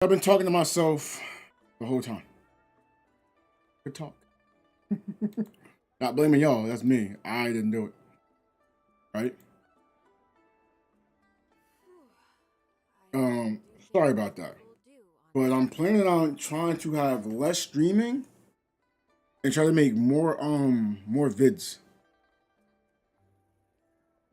I've been talking to myself the whole time. Good talk. Not blaming y'all. That's me. I didn't do it. Right? Sorry about that. But I'm planning on trying to have less streaming and try to make more vids.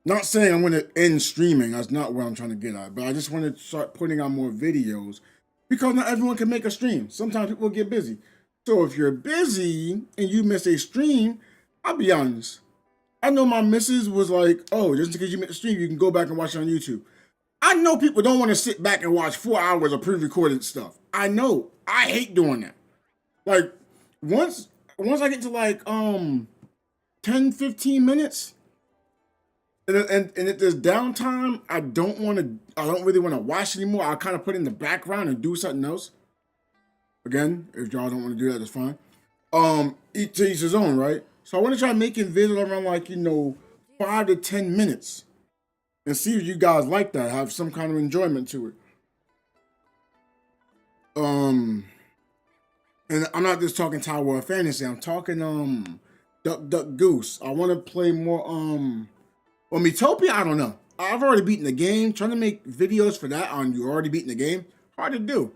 Not saying I'm gonna end streaming. That's not what I'm trying to get at. But I just want to start putting out more videos because not everyone can make a stream. Sometimes people get busy. So if you're busy and you miss a stream, I'll be honest. I know my missus was like, "Oh, just because you missed a stream, you can go back and watch it on YouTube." I know people don't want to sit back and watch 4 hours of pre-recorded stuff. I know. I hate doing that. Like once I get to like 10, 15 minutes, and if there's downtime, I don't really want to watch anymore. I'll kind of put it in the background and do something else. Again, if y'all don't want to do that, that's fine. Each to each his own, right? So I want to try making videos around like 5 to 10 minutes, and see if you guys like that. Have some kind of enjoyment to it. And I'm not just talking Tower of Fantasy. I'm talking Duck Duck Goose. I want to play more Well, Metopia, I don't know. I've already beaten the game. Trying to make videos for that on you already beaten the game, hard to do.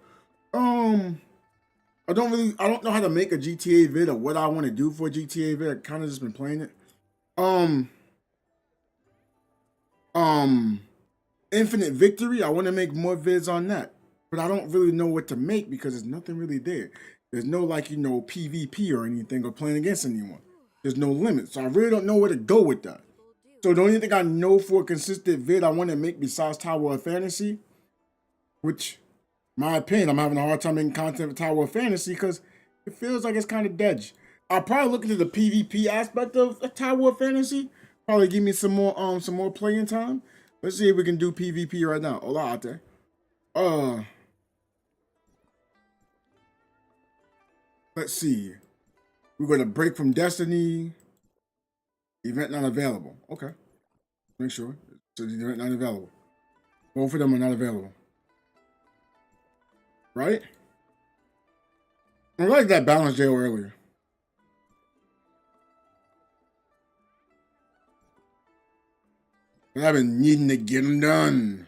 I don't know how to make a GTA vid or what I want to do for a GTA vid. I kind of just been playing it. Infinite Victory, I want to make more vids on that. But I don't really know what to make because there's nothing really there. There's no PvP or anything or playing against anyone. There's no limit. So I really don't know where to go with that. So the only thing I know for a consistent vid I want to make besides Tower of Fantasy, which, in my opinion, I'm having a hard time making content for Tower of Fantasy because it feels like it's kind of dead. I'll probably look into the PvP aspect of Tower of Fantasy. Probably give me some more playing time. Let's see if we can do PvP right now. Hola out there. Let's see. We're gonna break from Destiny. Event not available. Okay. Make sure. So the event not available. Both of them are not available. Right? I like that balance jail earlier. But I've been needing to get them done.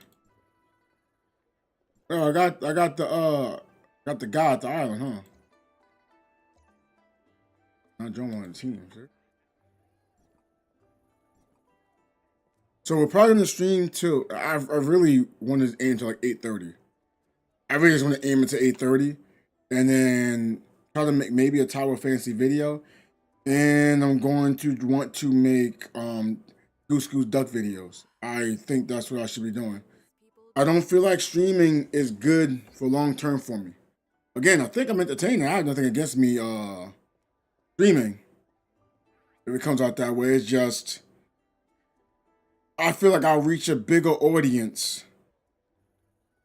Oh, I got the guy at the island, huh? Not join one of the teams. So we're probably gonna stream till I really want to aim to like 8:30. I really just want to aim into 8:30, and then try to make maybe a Tower Fantasy video. And I'm going to want to make Goose Goose Duck videos. I think that's what I should be doing. I don't feel like streaming is good for long term for me. Again, I think I'm entertaining. I have nothing against me streaming. If it comes out that way, it's just I feel like I'll reach a bigger audience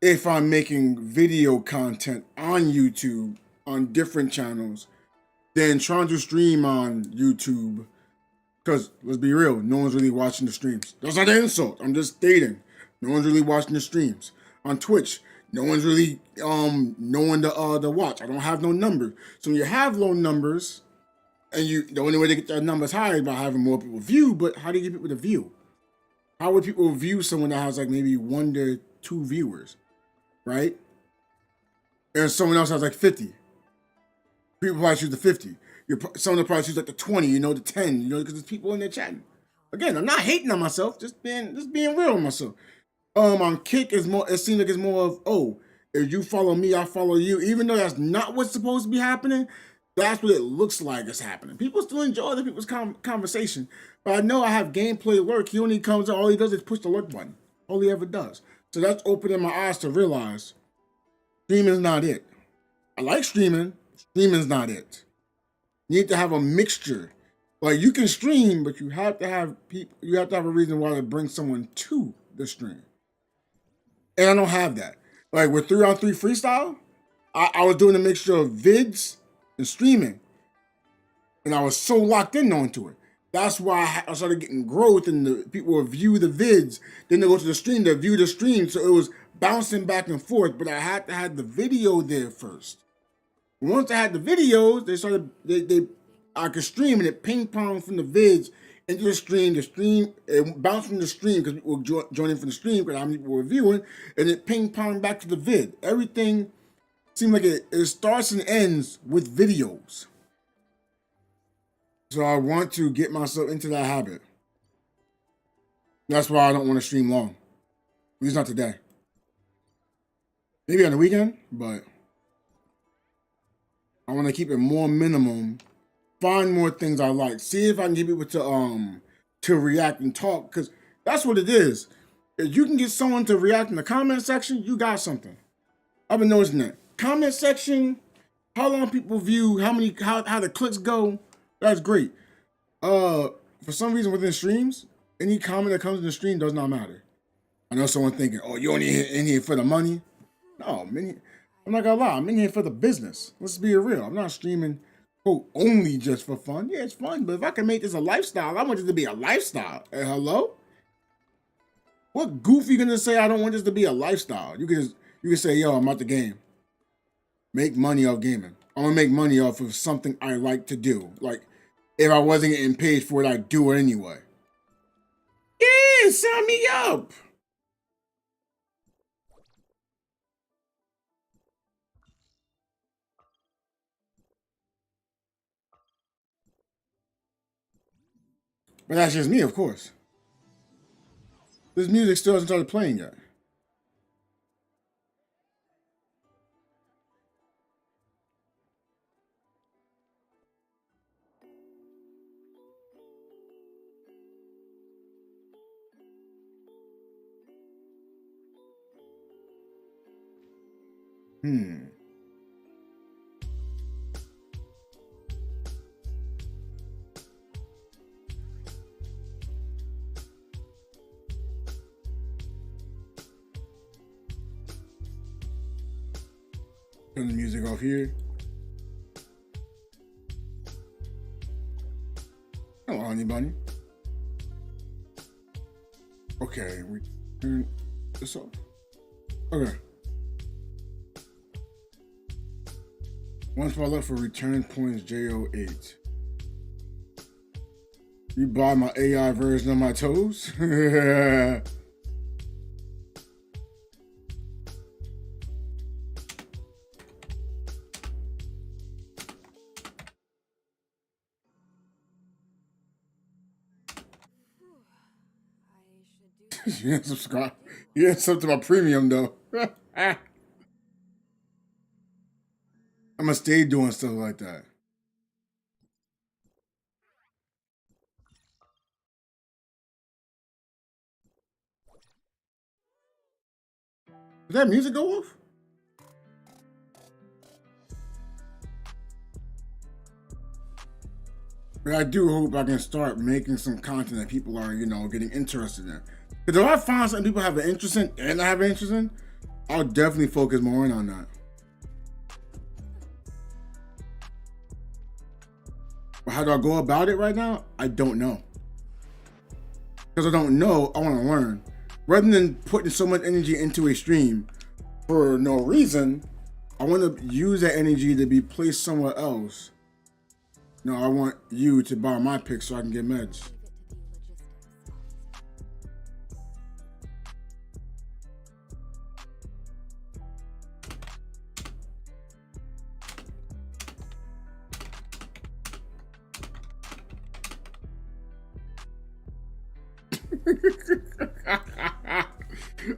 if I'm making video content on YouTube on different channels than trying to stream on YouTube. Because let's be real, no one's really watching the streams. That's not an insult. I'm just stating. No one's really watching the streams. On Twitch, no one's really knowing the watch. I don't have no numbers. So when you have low numbers, and the only way to get their numbers high is by having more people view, but how do you get people to view? How would people view someone that has like maybe 1 to 2 viewers, right? And someone else has like 50. People probably choose the 50. Someone probably choose like the 20, the 10, because there's people in there chatting. Again, I'm not hating on myself, just being real with myself. On Kick it seems like it's more of, if you follow me, I follow you. Even though that's not what's supposed to be happening, that's what it looks like is happening. People still enjoy other people's conversation. But I know I have gameplay lurk. He only comes out, all he does is push the lurk button. All he ever does. So that's opening my eyes to realize streaming's not it. I like streaming. Streaming's not it. You need to have a mixture. Like you can stream, but you have to have people. You have to have a reason why to bring someone to the stream. And I don't have that. Like with 3-on-3 freestyle, I was doing a mixture of vids and streaming, and I was so locked in onto it. That's why I started getting growth, and the people would view the vids. Then they go to the stream, they view the stream. So it was bouncing back and forth, but I had to have the video there first. Once I had the videos, I could stream and it ping pong from the vids into the stream. The stream, it bounced from the stream because people were joining from the stream because how many people were viewing, and it ping pong back to the vid. Everything seemed like it starts and ends with videos. So I want to get myself into that habit. That's why I don't want to stream long. At least not today. Maybe on the weekend, but I want to keep it more minimum. Find more things I like. See if I can get people to react and talk, because that's what it is. If you can get someone to react in the comment section, you got something. I've been noticing that. Comment section, how long people view, how the clicks go, that's great. For some reason within streams, any comment that comes in the stream does not matter. I know someone thinking, oh, you only in here for the money? No, I'm not gonna lie, I'm in here for the business. Let's be real. I'm not streaming, quote, only just for fun. Yeah, it's fun, but if I can make this a lifestyle, I want it to be a lifestyle. Hello? What goof you gonna say I don't want this to be a lifestyle? You can say, yo, I'm out the game. Make money off gaming. I'm gonna make money off of something I like to do. Like, if I wasn't getting paid for it, I'd do it anyway. Yeah, sign me up. But that's just me, of course. This music still hasn't started playing yet. Turn the music off here. Hello, honey bunny. Okay, we turn this off. Okay. Once I look for return points J08. You buy my AI version of my toes? You didn't subscribe. You didn't sub to my premium though. I'm gonna stay doing stuff like that. Did that music go off? But I do hope I can start making some content that people are, getting interested in. Because if I find something people have an interest in and I have an interest in, I'll definitely focus more in on that. But how do I go about it right now? I don't know. Because I don't know, I want to learn. Rather than putting so much energy into a stream for no reason, I want to use that energy to be placed somewhere else. No, I want you to buy my pick so I can get meds.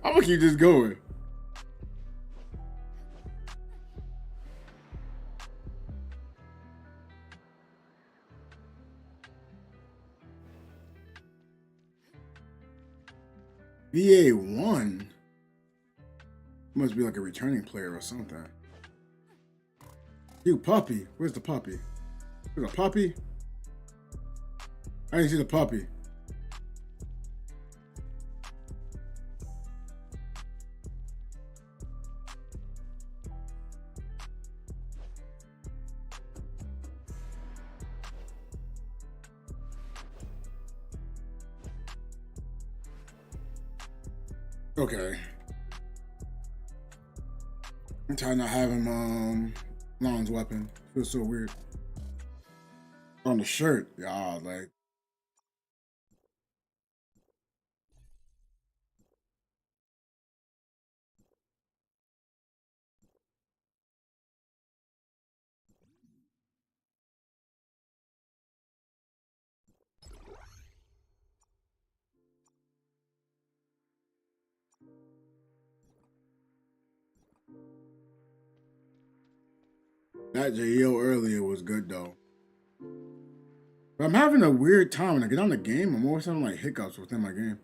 I'm gonna keep this going. VA1 must be like a returning player or something. You puppy, where's the puppy? There's a puppy? I didn't see the puppy. Okay. I'm tired of not having Lon's weapon. Feels so weird. On the shirt, yeah, like. That JO earlier was good though. But I'm having a weird time when I get on the game. I'm always having like hiccups within my game.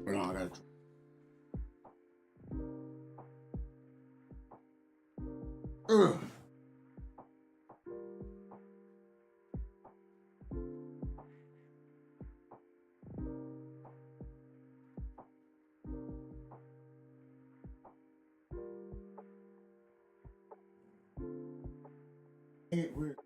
But no, I gotta try. Ugh. Ain't weird.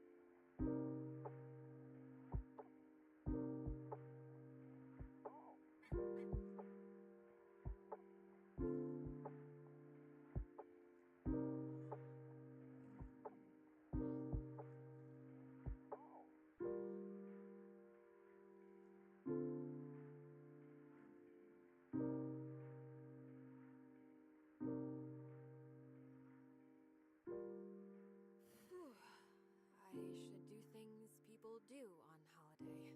I should do things people do on holiday.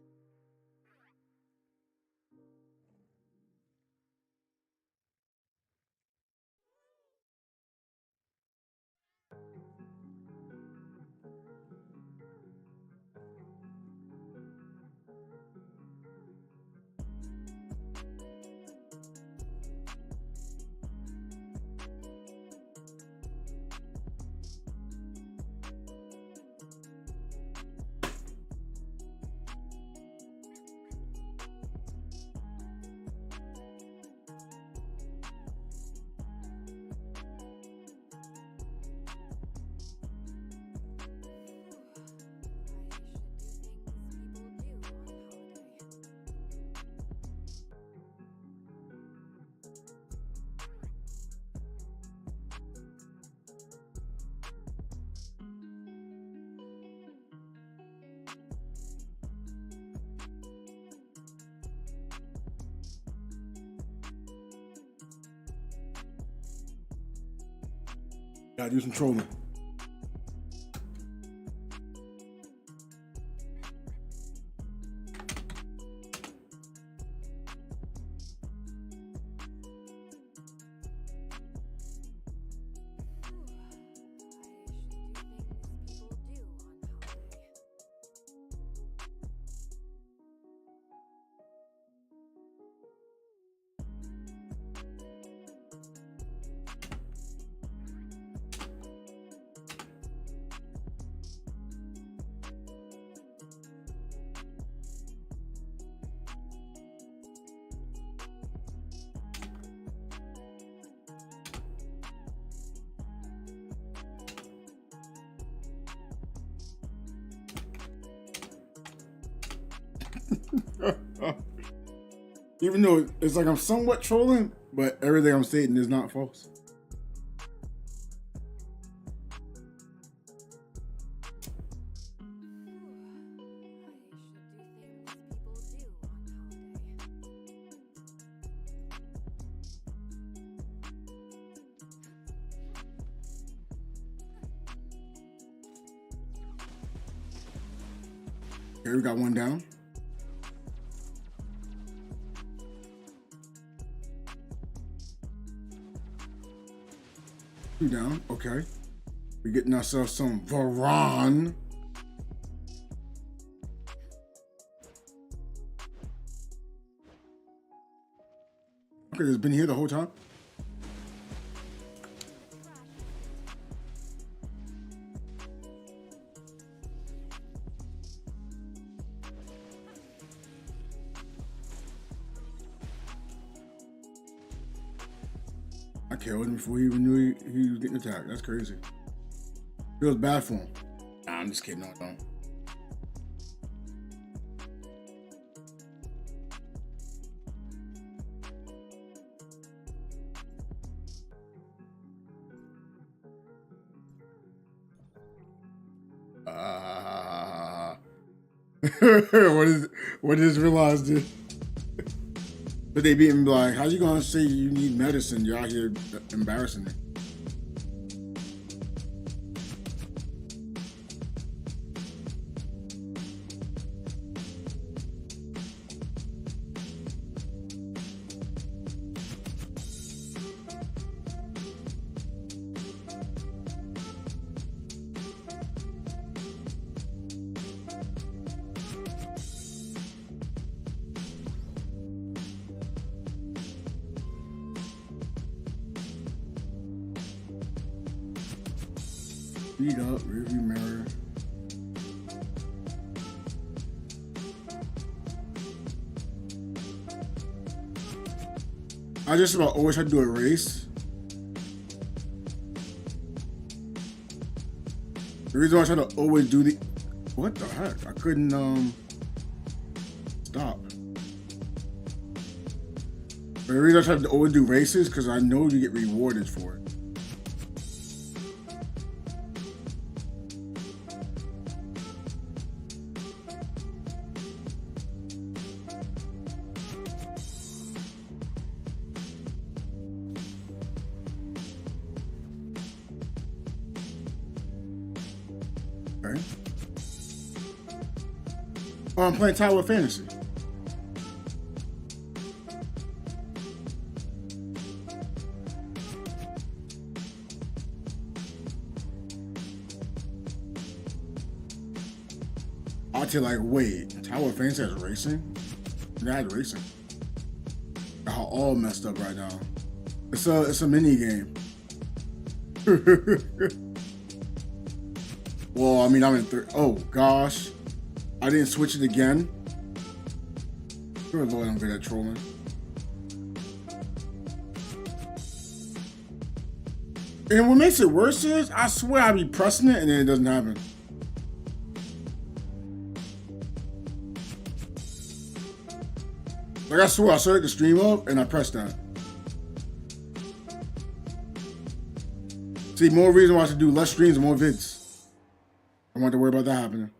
Gotta do some trolling. Even though it's like I'm somewhat trolling, but everything I'm stating is not false. Okay, we got one down. Two down, okay. We're getting ourselves some Varan. Okay, it's been here the whole time. I killed him before he even knew he was getting attacked. That's crazy. Feels bad for him. Nah, I'm just kidding. No, I don't. What is realized this? But they beat him like, how you gonna say you need medicine? You're out here embarrassing me. Speed up, rearview mirror. I just about always had to do a race. The reason why I try to always do the... What the heck? I couldn't, stop. The reason I try to always do races because I know you get rewarded for it. Okay. Oh, I'm playing Tower of Fantasy. I'll tell you, like, wait, Tower of Fantasy has racing? Yeah, it has racing. I'm all messed up right now. It's a mini game. Well, I mean, I'm in third. Oh gosh, I didn't switch it again. Good Lord, I'm good at trolling. And what makes it worse is, I swear I be pressing it and then it doesn't happen. Like I swear, I started the stream up and I pressed that. See, more reason why I should do less streams and more vids. I don't have to worry about that happening.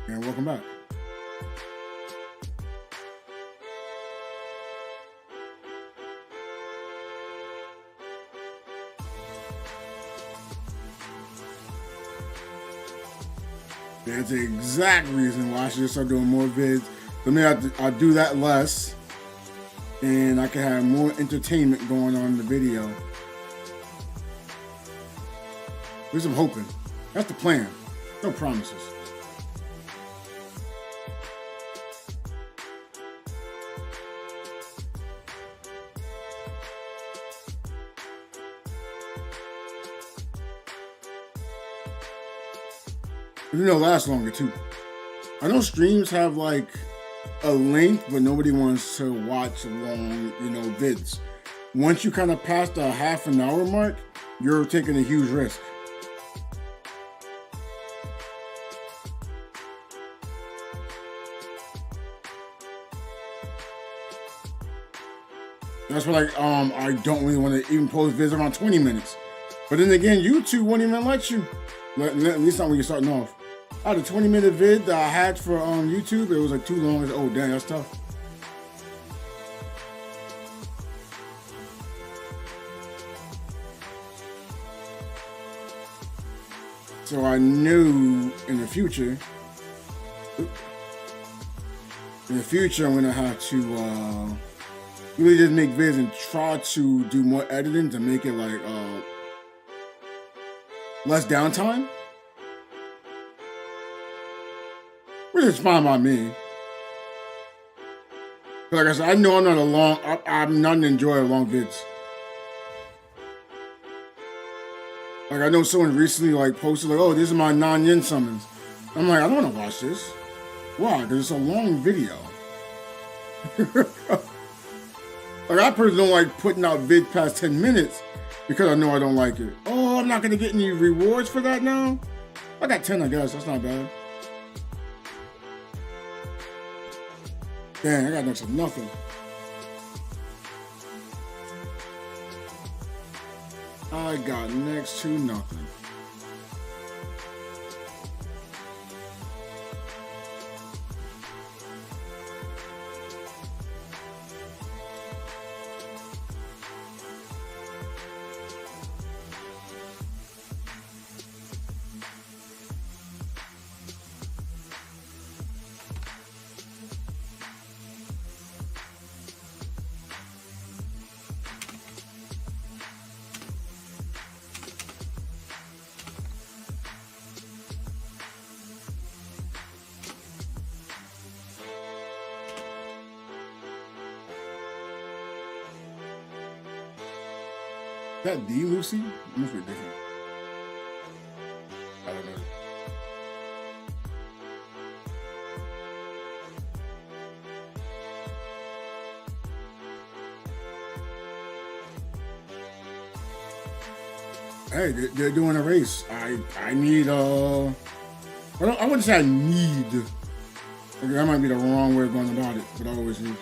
And welcome back. That's the exact reason why I should start doing more vids. So maybe I'll do that less, and I can have more entertainment going on in the video. At least I'm hoping. That's the plan. No promises. It'll last longer too. I know streams have like a length, but nobody wants to watch long, vids. Once you kind of pass the half an hour mark, you're taking a huge risk. That's why, like, I don't really want to even post vids around 20 minutes. But then again, YouTube won't even let you. At least not when you're starting off. I had a 20-minute vid that I had for YouTube. It was like too long. Oh, damn, that's tough. So I knew in the future, I'm gonna have to really just make vids and try to do more editing to make it like less downtime. Which is fine by me. Like I said, I know I'm not an enjoyer of long vids. Like I know someone recently like posted like, oh, these are my non-yen summons. I'm like, I don't want to watch this. Why? Because it's a long video. Like I personally don't like putting out vid past 10 minutes because I know I don't like it. Oh, I'm not gonna get any rewards for that now? I got 10, I guess. That's not bad. Dang, I got next to nothing. I got next to nothing. Is that D, Lucy? It must be different. I don't know. Hey, they're doing a race. I need I wouldn't say I need. Okay, that might be the wrong way of going about it, but I always need.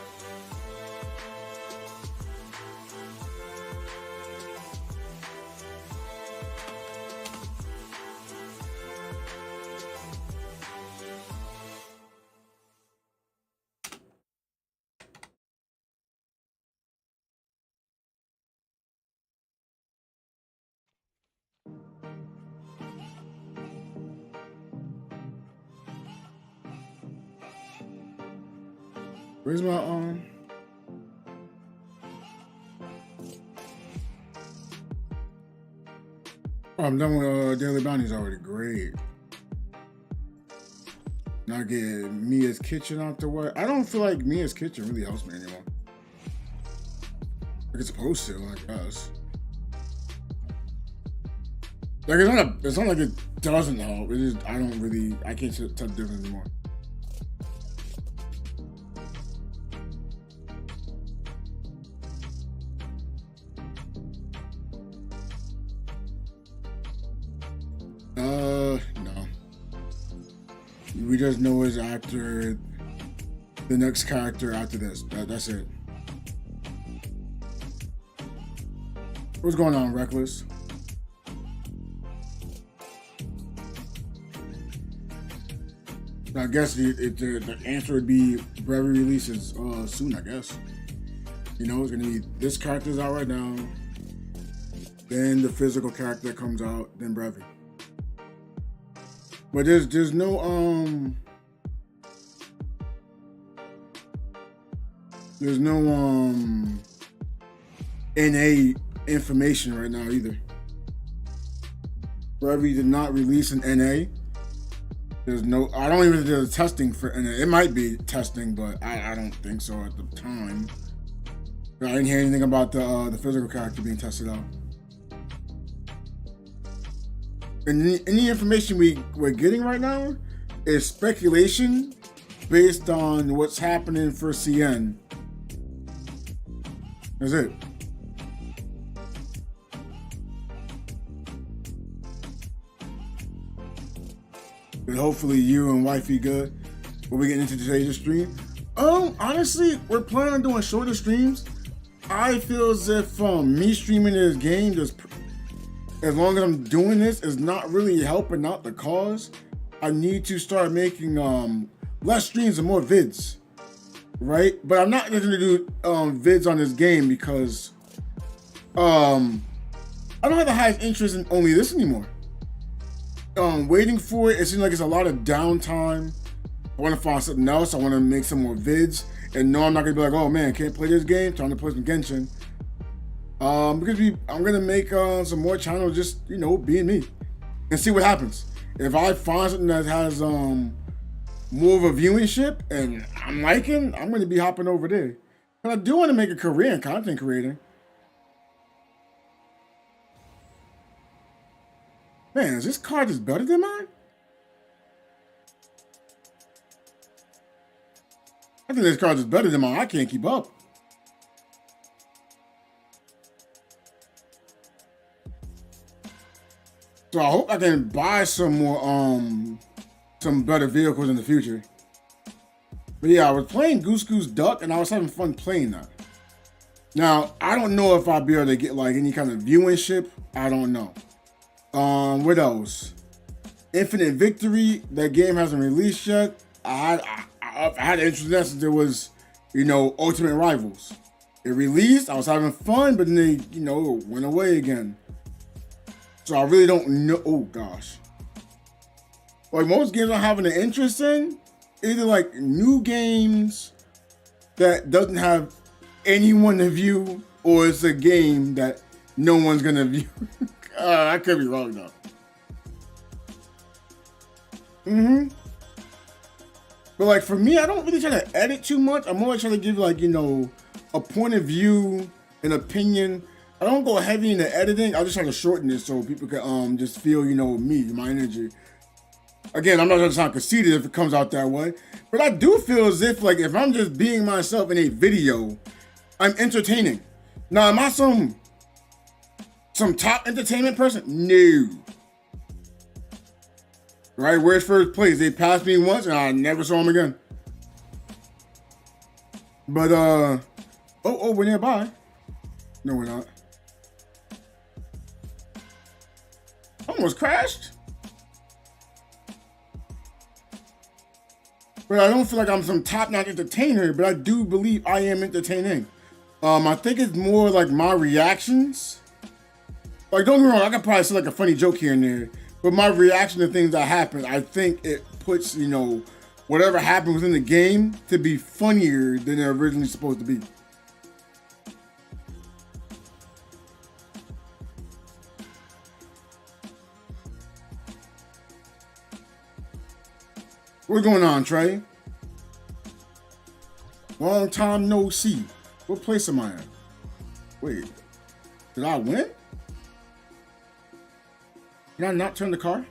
Where's my Oh, I'm done with daily bounties already. Great. Now get Mia's Kitchen out the way. I don't feel like Mia's Kitchen really helps me anymore. Like it's supposed to, I guess. Like it's not like it doesn't help. It is. I can't tell the difference anymore. No. We just know it's after the next character after this. That's it. What's going on, Reckless? I guess the answer would be Brevi releases soon, I guess. You know, it's gonna be this character's out right now, then the physical character that comes out, then Brevi. But there's no NA information right now either. Brevi did not release an NA. I don't even think there's testing for NA. It might be testing, but I don't think so at the time. I didn't hear anything about the physical character being tested out. And any information we're getting right now is speculation based on what's happening for CN. That's it. But hopefully you and wifey good. We'll be getting into today's stream. Honestly, we're planning on doing shorter streams. I feel as if me streaming this game just, as long as I'm doing this, is not really helping out the cause. I need to start making less streams and more vids, right? But I'm not going to do vids on this game because I don't have the highest interest in only this anymore. Waiting for it seems like it's a lot of downtime. I want to find something else. I want to make some more vids, and no, I'm not gonna be like, oh man, can't play this game. Time to play some Genshin. Because I'm gonna make some more channels, just being me, and see what happens. If I find something that has more of a viewership and I'm liking, I'm gonna be hopping over there. But I do want to make a career in content creating. Man, is this card just better than mine? I think this card is better than mine. I can't keep up. So I hope I can buy some more, some better vehicles in the future. But yeah, I was playing Goose Goose Duck and I was having fun playing that. Now, I don't know if I'll be able to get like any kind of viewership. I don't know. What else? Infinite Victory. That game hasn't released yet. I had interest in that since there was, you know, Ultimate Rivals. It released. I was having fun, but then they, you know, went away again. So I really don't know. Oh gosh. Like most games I'm having an interest in, either like new games that doesn't have anyone to view, or it's a game that no one's gonna view. I could be wrong though. But like for me, I don't really try to edit too much. I'm more trying to give like, you know, a point of view, an opinion. I don't go heavy in the editing. I just try to shorten it so people can just feel, you know, me, my energy. Again, I'm not trying to sound conceited if it comes out that way, but I do feel as if like if I'm just being myself in a video, I'm entertaining. Now, am I some top entertainment person? No. Right, where's first place? They passed me once and I never saw them again. But oh, we're nearby. No, we're not. Almost crashed. But I don't feel like I'm some top-notch entertainer, but I do believe I am entertaining. I think it's more like my reactions. Like, don't get me wrong, I could probably say like a funny joke here and there, but my reaction to things that happen, I think it puts, you know, whatever happened within the game to be funnier than it originally supposed to be. What's going on, Trey? Long time no see. What place am I in? Wait, did I win? Did I not turn the car?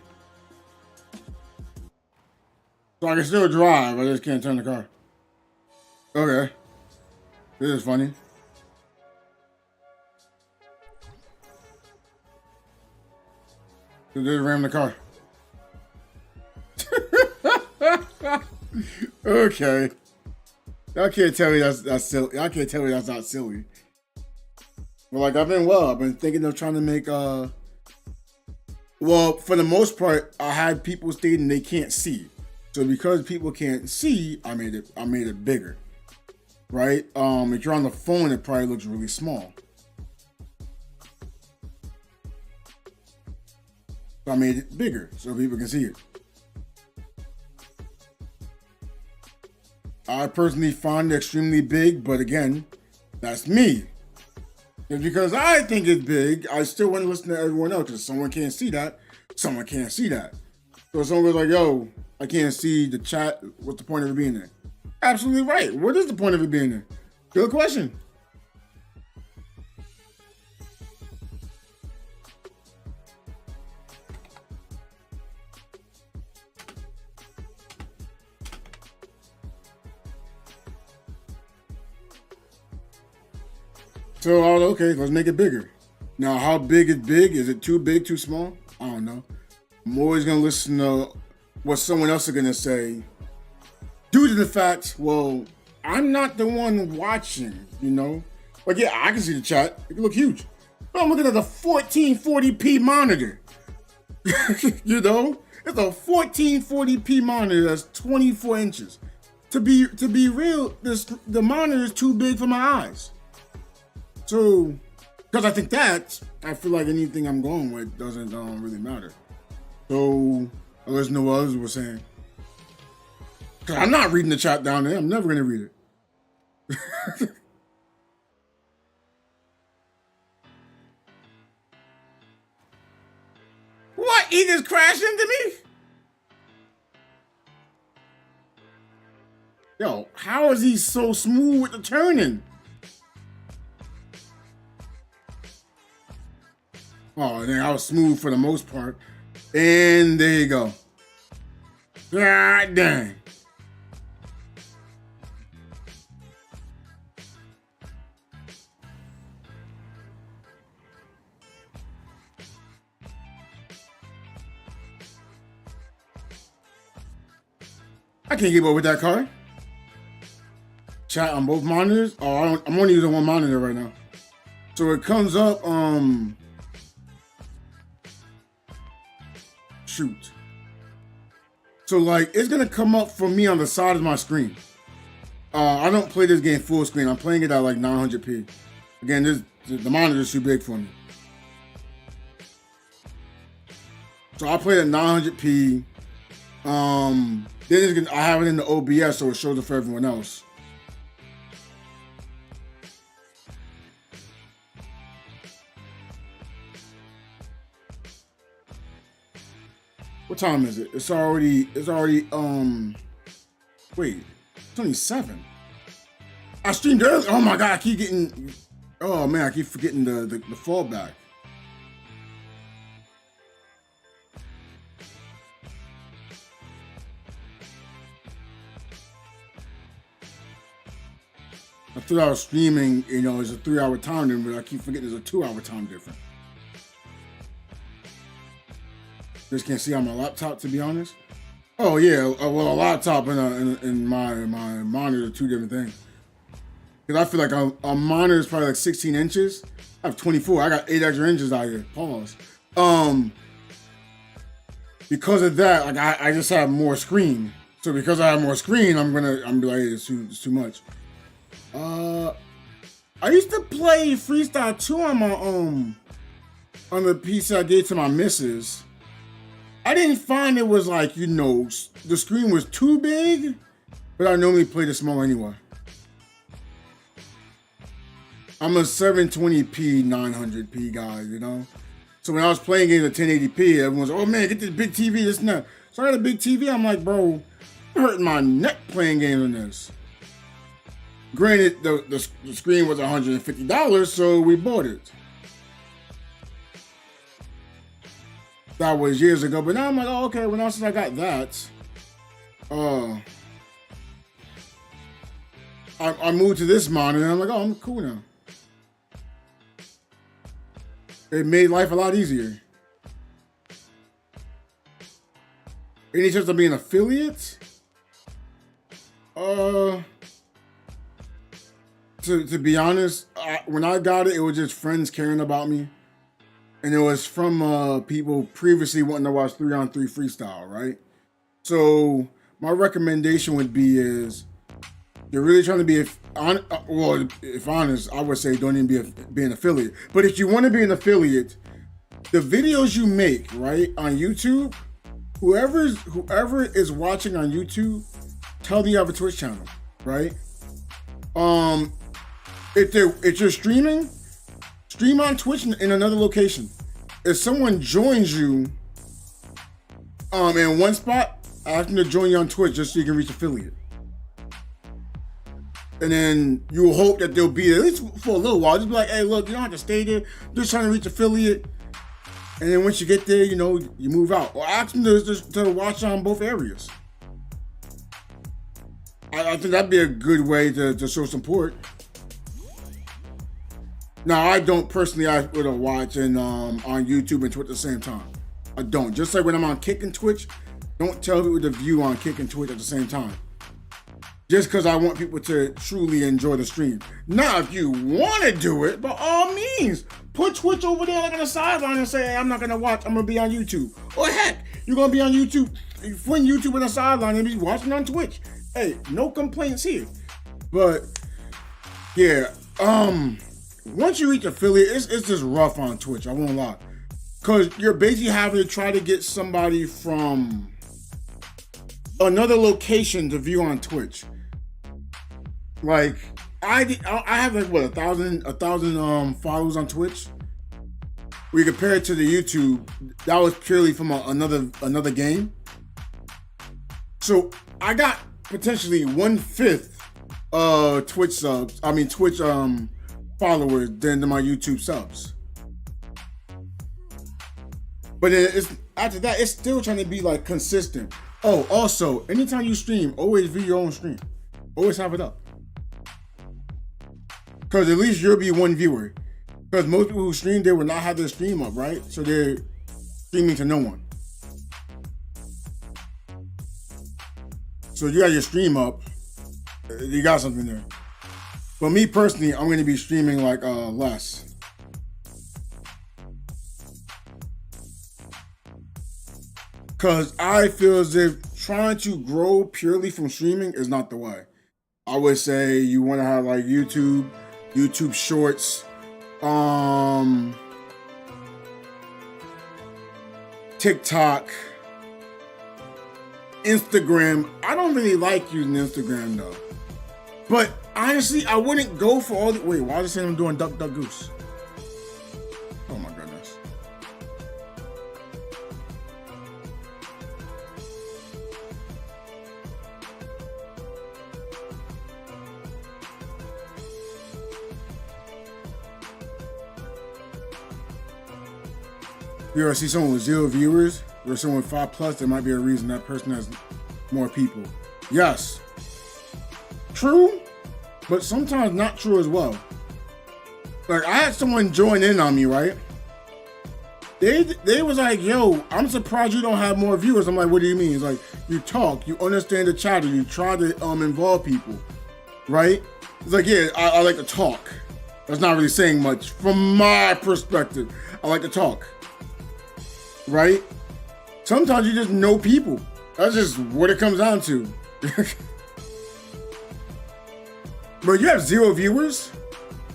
So I can still drive, I just can't turn the car. Okay. This is funny. So just ram the car. Okay. Y'all can't tell me that's silly. Y'all can't tell me that's not silly. But like I've been thinking of trying to make well, for the most part, I had people stating they can't see. So because people can't see, I made it bigger. Right? If you're on the phone, it probably looks really small. So I made it bigger so people can see it. I personally find it extremely big, but again, that's me. Just because I think it's big, I still want to listen to everyone else. Because someone can't see that, someone can't see that. So if someone goes like, yo, I can't see the chat, what's the point of it being there? Absolutely right. What is the point of it being there? Good question. So, okay, let's make it bigger. Now, how big is big? Is it too big, too small? I don't know. I'm always going to listen to what someone else is going to say due to the fact, well, I'm not the one watching, you know? Like, yeah, I can see the chat. It can look huge. But I'm looking at a 1440p monitor. You know? It's a 1440p monitor that's 24 inches. To be real, the monitor is too big for my eyes. So, because I think that, I feel like anything I'm going with doesn't really matter. So, unless no others were saying. Because I'm not reading the chat down there. I'm never going to read it. What? He just crashed into me? Yo, how is he so smooth with the turning? Oh, then I was smooth for the most part. And there you go. God dang. I can't keep up with that card. Chat on both monitors. Oh, I'm only using one monitor right now. So it comes up, shoot. So like, it's gonna come up for me on the side of my screen. I don't play this game full screen. I'm playing it at like 900p. Again, the monitor's too big for me. So I play at 900p. Then I have it in the OBS, so it shows it for everyone else. What time is it? It's already, wait, it's only 7. I streamed early. Oh my God, I keep getting, oh man, I keep forgetting the fallback. I thought I was streaming, you know, it's a 3-hour time difference, but I keep forgetting there's a 2-hour time difference. Just can't see on my laptop, to be honest. Oh yeah, well, a laptop and my monitor are two different things. Because I feel like a monitor is probably like 16 inches. I have 24. I got 8 extra inches out here. Pause. Because of that, like I just have more screen. So because I have more screen, I'm like, hey, it's too much. I used to play Freestyle 2 on my on the PC I gave to my missus. I didn't find it was like, you know, the screen was too big, but I normally play the small anyway. I'm a 720p, 900p guy, you know? So when I was playing games at 1080p, everyone's like, oh man, get this big TV, this and that. So I got a big TV, I'm like, bro, I'm hurting my neck playing games on this. Granted, the screen was $150, so we bought it. That was years ago, but now I'm like, oh, okay, well now since I got that, I moved to this monitor, and I'm like, oh, I'm cool now. It made life a lot easier. Any chance of being an affiliate? To be honest, when I got it, it was just friends caring about me. And it was from people previously wanting to watch 3-on-3 freestyle, right? So my recommendation would be is, you're really trying to be, if honest, I would say don't even be an affiliate. But if you want to be an affiliate, the videos you make, right, on YouTube, whoever is watching on YouTube, tell them you have a Twitch channel, right? If you're streaming, stream on Twitch in another location. If someone joins you in one spot, ask them to join you on Twitch just so you can reach affiliate. And then you hope that they'll be there, at least for a little while. Just be like, hey, look, you don't have to stay there. Just trying to reach affiliate. And then once you get there, you know, you move out. Or ask them to watch on both areas. I think that'd be a good way to show support. Now, I don't personally ask people to watch on YouTube and Twitch at the same time. I don't. Just like when I'm on Kick and Twitch, don't tell people to view on Kick and Twitch at the same time. Just because I want people to truly enjoy the stream. Now, if you want to do it, by all means, put Twitch over there like on the sideline and say, hey, I'm not going to watch, I'm going to be on YouTube. Or heck, you're going to be on YouTube, put YouTube on the sideline and be watching on Twitch. Hey, no complaints here. But, yeah, once you reach affiliate, it's just rough on Twitch, I won't lie. Because you're basically having to try to get somebody from another location to view on Twitch. Like, I have like, what, 1,000 followers on Twitch? We compare it to the YouTube, that was purely from another game. So I got potentially 1/5 Twitch subs, Twitch followers than my YouTube subs. But then it's after that, it's still trying to be like consistent. Oh, also, anytime you stream, always view your own stream. Always have it up. Because at least you'll be one viewer. Because most people who stream, they will not have their stream up, right? So they're streaming to no one. So you got your stream up, you got something there. But me personally, I'm going to be streaming like less. Because I feel as if trying to grow purely from streaming is not the way. I would say you want to have like YouTube Shorts, TikTok, Instagram. I don't really like using Instagram though. But honestly, I wouldn't go for all the... Wait, why is it saying I'm doing Duck Duck Goose? Oh my goodness. You ever see someone with 0 viewers or someone with 5+, there might be a reason that person has more people. Yes. True, but sometimes not true as well. Like, I had someone join in on me, right? They was like, yo, I'm surprised you don't have more viewers. I'm like, what do you mean? It's like, you talk, you understand the chatter, you try to involve people, right? It's like, yeah, I like to talk. That's not really saying much from my perspective. I like to talk. Right? Sometimes you just know people. That's just what it comes down to. But you have 0 viewers.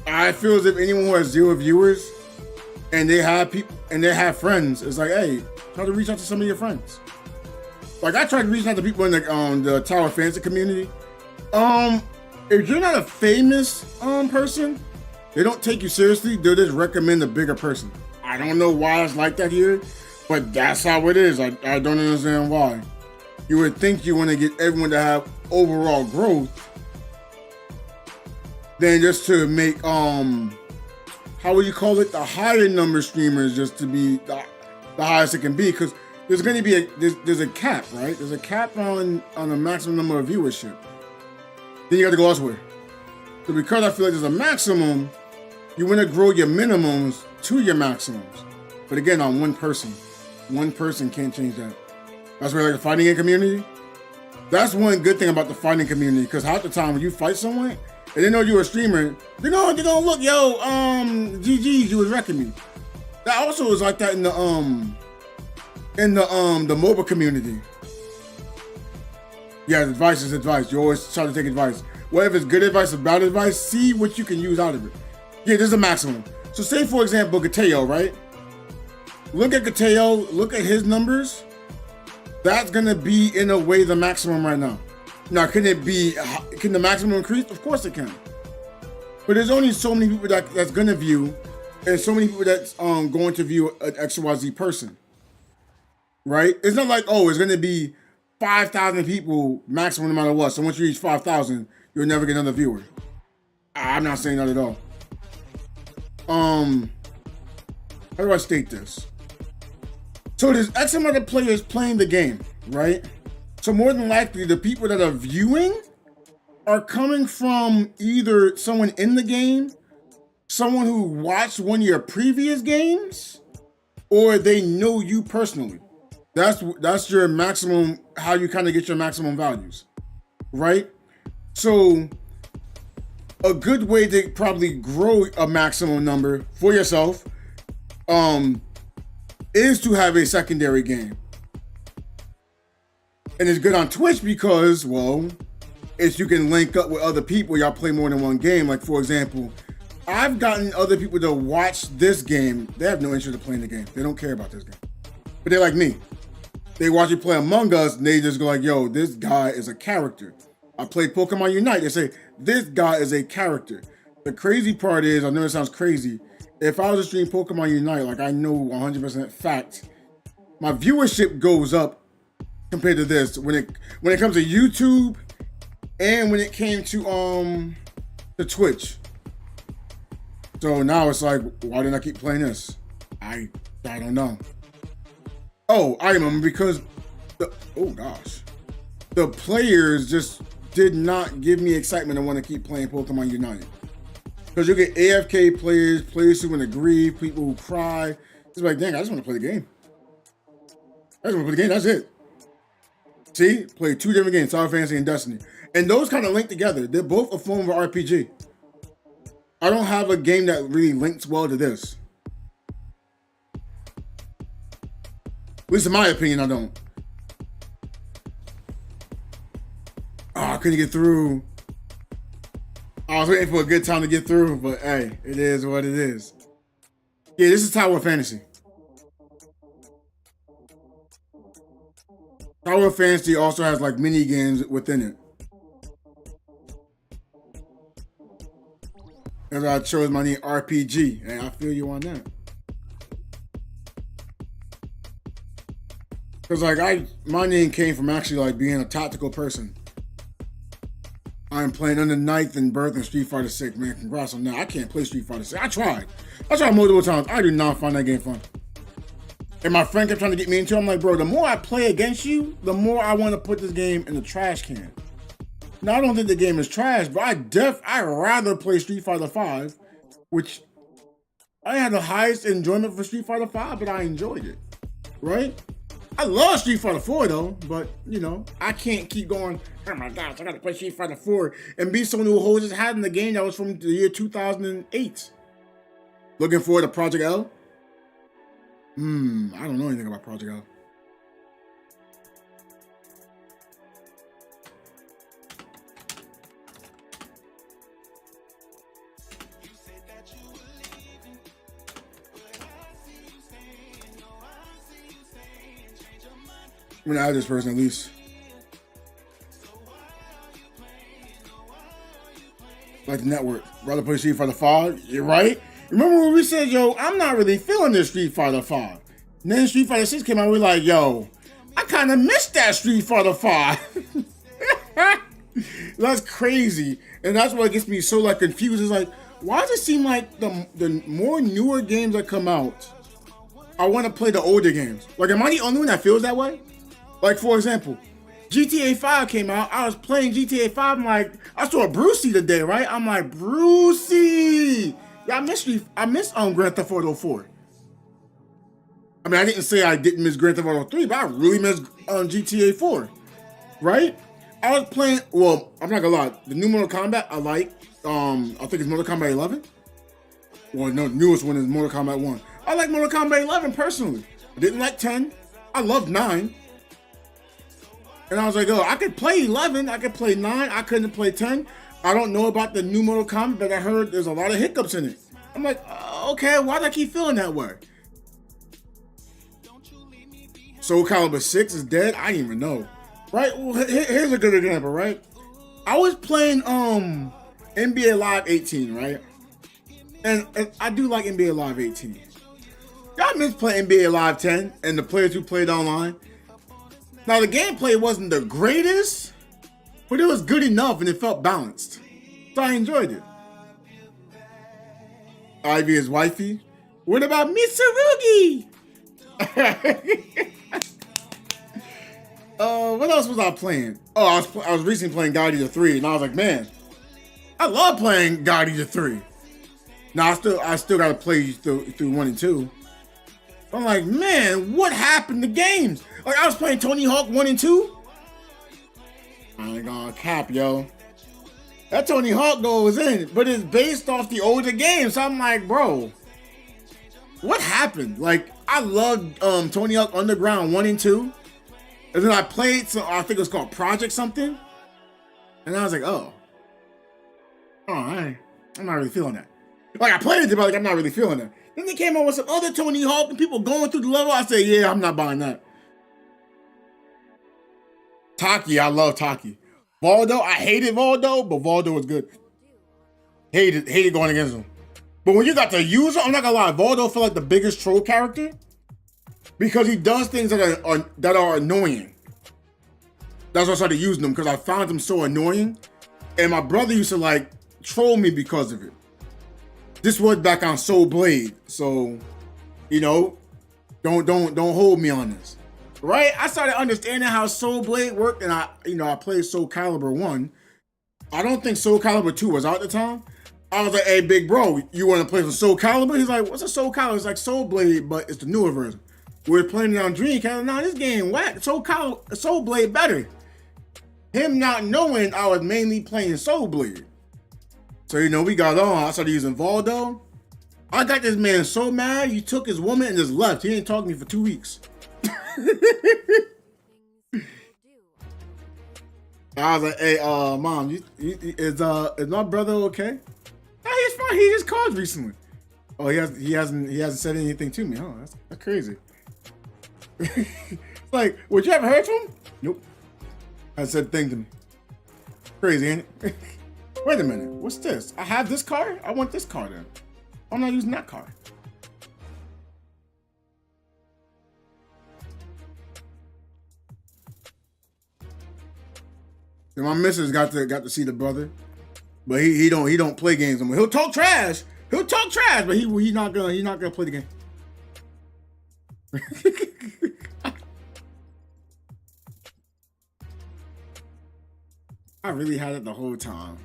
I feel as if anyone who has 0 viewers and they have people and they have friends, it's like, hey, try to reach out to some of your friends. Like I tried reaching out to people in the Tower Fantasy community. If you're not a famous person, they don't take you seriously. They'll just recommend a bigger person. I don't know why it's like that here. But that's how it is. I don't understand why. You would think you want to get everyone to have overall growth than just to make how would you call it, the higher number streamers just to be the highest it can be, because there's going to be there's a cap, right? There's a cap on the maximum number of viewership. Then you got to go elsewhere. So because I feel like there's a maximum, you want to grow your minimums to your maximums. But again, on one person. One person can't change that. That's where like the fighting game community. That's one good thing about the fighting community, because half the time when you fight someone and they know you're a streamer, they're gonna look, yo, GG's, you was wrecking me. That also is like that in the mobile community. Yeah, advice is advice. You always try to take advice. Whether it's good advice or bad advice, see what you can use out of it. Yeah, there's a maximum. So say for example, Gateo, right? Look at Gateo, look at his numbers. That's gonna be in a way the maximum right now. Now, can the maximum increase? Of course it can. But there's only so many people that's gonna view, and so many people that's going to view an XYZ person. Right? It's not like, oh, it's gonna be 5,000 people maximum no matter what. So once you reach 5,000, you'll never get another viewer. I'm not saying that at all. How do I state this? So there's X amount of players playing the game, right? So more than likely, the people that are viewing are coming from either someone in the game, someone who watched one of your previous games, or they know you personally. That's your maximum, how you kind of get your maximum values, right? So a good way to probably grow a maximum number for yourself is to have a secondary game. And it's good on Twitch because, well, you can link up with other people. Y'all play more than one game. Like, for example, I've gotten other people to watch this game. They have no interest in playing the game. They don't care about this game. But they're like me. They watch you play Among Us, and they just go like, yo, this guy is a character. I played Pokemon Unite. They say, this guy is a character. The crazy part is, I know it sounds crazy, if I was to stream Pokemon Unite, like I know 100% fact, my viewership goes up compared to this. When it comes to YouTube and when it came to Twitch. So now it's like, why didn't I keep playing this? I don't know. Oh, I remember because oh gosh, the players just did not give me excitement. I want to keep playing Pokemon Unite because you get AFK players, players who want to grieve, people who cry. It's like, dang, I just want to play the game. I just want to play the game. That's it. See, play two different games, Tower of Fantasy and Destiny, and those kind of link together. They're both a form of RPG. I don't have a game that really links well to this. At least in my opinion, I don't. Oh, I couldn't get through. I was waiting for a good time to get through, but hey, it is what it is. Yeah, this is Tower of Fantasy. Tower of Fantasy also has like mini games within it. As I chose my name RPG, and I feel you on that. Cause like my name came from actually like being a tactical person. I'm playing under Ninth and Birth in Street Fighter 6, man. Congrats on that. I can't play Street Fighter 6. I tried multiple times. I do not find that game fun. And my friend kept trying to get me into it. I'm like, bro, the more I play against you, the more I want to put this game in the trash can. Now, I don't think the game is trash, but I'd rather play Street Fighter 5, which I had the highest enjoyment for Street Fighter 5, but I enjoyed it, right? I love Street Fighter 4 though, but you know, I can't keep going, oh my gosh, I gotta play Street Fighter 4 and be someone who holds his hat in the game that was from the year 2008. Looking forward to Project L? I don't know anything about Project L. I'm gonna add this person at least. Like the network. Rather play Street Fighter 5. You're right. Remember when we said, yo, I'm not really feeling this Street Fighter 5. And then Street Fighter 6 came out, we're like, yo, I kind of missed that Street Fighter 5. That's crazy. And that's what gets me so like confused. It's like, why does it seem like the more newer games that come out, I want to play the older games? Like, am I the only one that feels that way? Like, for example, GTA 5 came out. I was playing GTA 5. I'm like, I saw Brucey today, right? I'm like, Brucey. Yeah, I miss Grand Theft Auto 4. I mean, I didn't say I didn't miss Grand Theft Auto 3, but I really missed GTA 4, right? I was playing, well, I'm not gonna lie, the new Mortal Kombat I like. I think it's Mortal Kombat 11. Well, no, the newest one is Mortal Kombat 1. I like Mortal Kombat 11 personally. I didn't like 10. I loved 9. And I was like, oh, I could play 11, I could play 9, I couldn't play 10. I don't know about the new Mortal Kombat, but I heard there's a lot of hiccups in it. I'm like, okay, why do I keep feeling that way? Soul Calibur 6 is dead? I didn't even know. Right? Well, here's a good example, right? I was playing NBA Live 18, right? And I do like NBA Live 18. Y'all miss playing NBA Live 10 and the players who played online. Now, the gameplay wasn't the greatest, but it was good enough and it felt balanced. So I enjoyed it. Ivy is wifey. What about Mitsurugi? What else was I playing? Oh, I was recently playing God Eater 3, and I was like, man, I love playing God Eater 3. Now, I still got to play through 1 and 2. I'm like, man, what happened to games? Like, I was playing Tony Hawk 1 and 2. I ain't gonna cap, yo. That Tony Hawk goes in, but it's based off the older games. So I'm like, bro, what happened? Like, I loved Tony Hawk Underground 1 and 2. And then I played, so I think it was called Project something. And I was like, oh, I'm not really feeling that. Like, I played it, but like, I'm not really feeling it. Then they came out with some other Tony Hawk and people going through the level. I said, yeah, I'm not buying that. Taki, I love Taki. Valdo, I hated Valdo, but Valdo was good. Hated going against him. But when you got the user, I'm not gonna lie, Valdo felt like the biggest troll character because he does things that are annoying. That's why I started using him, because I found him so annoying. And my brother used to like troll me because of it. This was back on Soul Blade, so you know, don't hold me on this. right? I started understanding how Soul Blade worked, and I played Soul Calibur 1. I don't think Soul Calibur 2 was out at the time. I was like, hey, big bro, you want to play some Soul Calibur? He's like, what's a Soul Calibur? It's like Soul Blade, but it's the newer version. We were playing it on Dreamcast. Now this game whack. Soul Blade better. Him not knowing I was mainly playing Soul Blade. So, we got on. I started using Valdo. I got this man so mad, he took his woman and just left. He ain't talked to me for 2 weeks. I was like, hey, mom, is my brother okay? Oh, he's fine. He just called recently. Oh, he hasn't said anything to me. Oh, that's crazy. Like, would you ever heard from him? Nope. I said a thing to me. Crazy, ain't it? Wait a minute. What's this? I have this car? I want this car then. I'm not using that car. And my missus got to see the brother, but he don't play games anymore. He'll talk trash, but he's not gonna play the game. I really had it the whole time.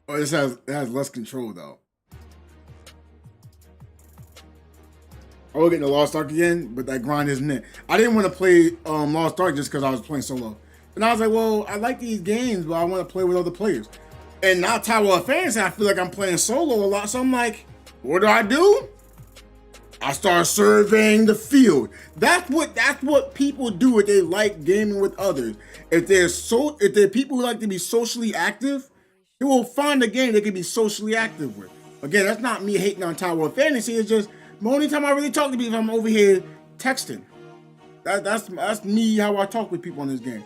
Oh, it has less control though. I will get the Lost Ark again, but that grind isn't it. I didn't want to play Lost Ark just because I was playing solo. And I was like, well, I like these games, but I want to play with other players. And now Tower of Fantasy, I feel like I'm playing solo a lot. So I'm like, what do? I start surveying the field. That's what people do if they like gaming with others. If they're people who like to be socially active, they will find a game they can be socially active with. Again, that's not me hating on Tower of Fantasy. It's just the only time I really talk to people is I'm over here texting. That's me, how I talk with people on this game.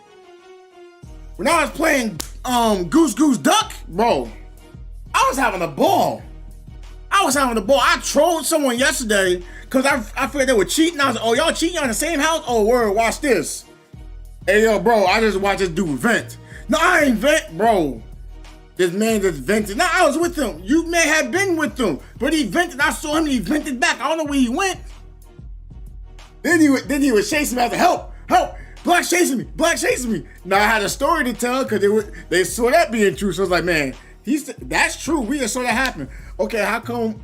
When I was playing Goose Goose Duck, bro, I was having a ball. I trolled someone yesterday because I figured they were cheating. I was like, oh, y'all cheating on the same house? Oh, word, watch this. Hey, yo, bro, I just watched this dude vent. No, I ain't vent, bro. This man just vented. No, I was with him. You may have been with him, but he vented. I saw him. He vented back. I don't know where he went. Then he was chasing me. I was like, help! Black's chasing me. Now I had a story to tell because they saw that being true. So I was like, man, that's true. We just saw that happen. Okay, how come?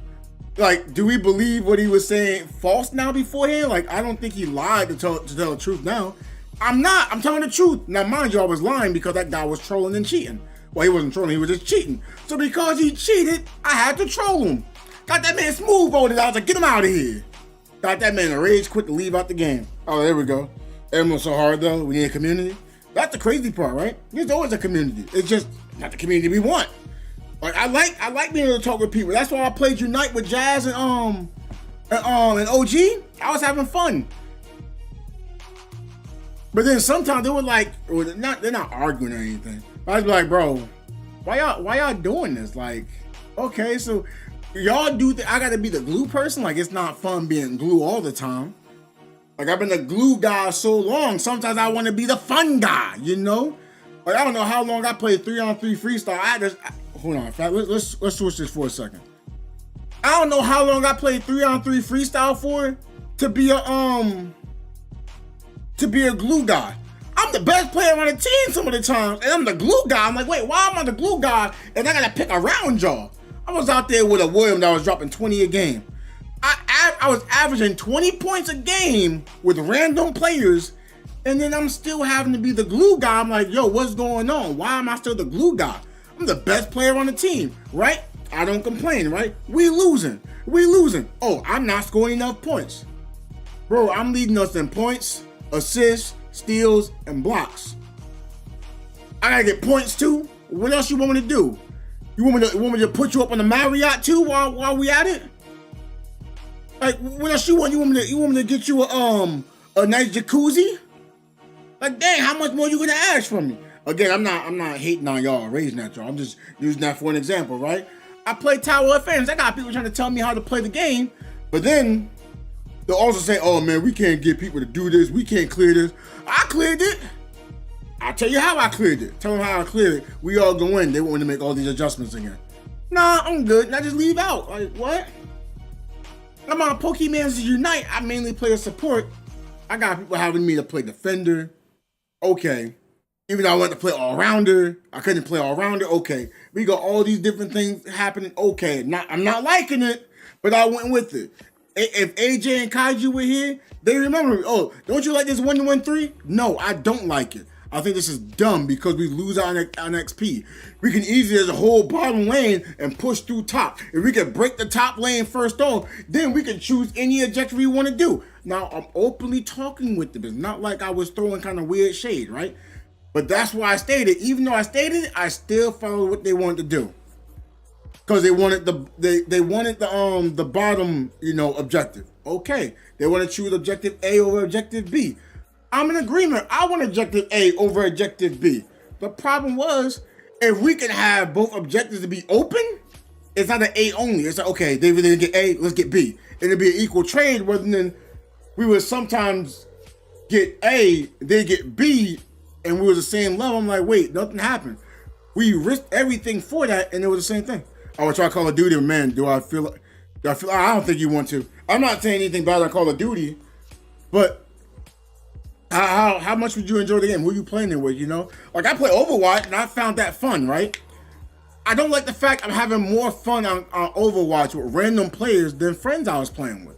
Like, do we believe what he was saying false now beforehand? Like, I don't think he lied to tell the truth now. I'm not. I'm telling the truth. Now, mind you, I was lying because that guy was trolling and cheating. Well, he wasn't trolling, he was just cheating. So because he cheated, I had to troll him. Got that man smooth voted. I was like, get him out of here. Got that man a rage quit to leave out the game. Oh, there we go. Everyone's so hard though. We need a community. That's the crazy part, right? There's always a community. It's just not the community we want. Like I like being able to talk with people. That's why I played Unite with Jazz and OG. I was having fun. But then sometimes they were like, they're not arguing or anything. I was like, bro, why y'all doing this? Like, okay, so y'all do I gotta be the glue person? Like, it's not fun being glue all the time. Like, I've been the glue guy so long, sometimes I want to be the fun guy, you know? Like, I don't know how long I played 3-on-3 freestyle. Hold on, let's switch this for a second. I don't know how long I played 3-on-3 freestyle for to be a glue guy. I'm the best player on the team some of the times, and I'm the glue guy. I'm like, wait, why am I the glue guy and I gotta pick around y'all? I was out there with a William that was dropping 20 a game. I was averaging 20 points a game with random players, and then I'm still having to be the glue guy. I'm like, yo, what's going on? Why am I still the glue guy? I'm the best player on the team, right? I don't complain, right? We losing. Oh, I'm not scoring enough points. Bro, I'm leading us in points, assists, steals, and blocks. I gotta get points too. What else you want me to do? You want me to put you up on the Marriott too while we at it? Like, what else you want? You want me to get you a nice jacuzzi? Like, dang, how much more you gonna ask from me? Again, I'm not hating on y'all, raising at y'all. I'm just using that for an example, right? I play Tower of Fantasy. I got people trying to tell me how to play the game, but then they'll also say, oh man, we can't get people to do this. We can't clear this. I cleared it. I'll tell you how I cleared it. Tell them how I cleared it. We all go in. They want to make all these adjustments again. Nah, I'm good. Now just leave out. Like, what? I'm on Pokemans Unite. I mainly play a support. I got people having me to play defender. Okay. Even though I wanted to play all-rounder, I couldn't play all-rounder. Okay. We got all these different things happening. Okay. I'm not liking it, but I went with it. If AJ and Kaiju were here, they remember me. Oh, don't you like this 1-1-3? No, I don't like it. I think this is dumb because we lose on XP. We can easily as a whole bottom lane and push through top. If we can break the top lane first off, then we can choose any objective we want to do. Now, I'm openly talking with them. It's not like I was throwing kind of weird shade, right? But that's why I stated. Even though I stated it, I still followed what they wanted to do. Because they wanted the bottom, objective. Okay. They want to choose objective A over objective B. I'm in agreement. I want objective A over objective B. The problem was, if we can have both objectives to be open, it's not an A only. It's like, okay, they really didn't get A, let's get B. It'd be an equal trade rather than we would sometimes get A, they get B, and we were the same level. I'm like, wait, nothing happened. We risked everything for that, and it was the same thing. I would try Call of Duty, man. I don't think you want to. I'm not saying anything bad on Call of Duty, but how much would you enjoy the game? Who are you playing it with, Like, I play Overwatch, and I found that fun, right? I don't like the fact I'm having more fun on Overwatch with random players than friends I was playing with.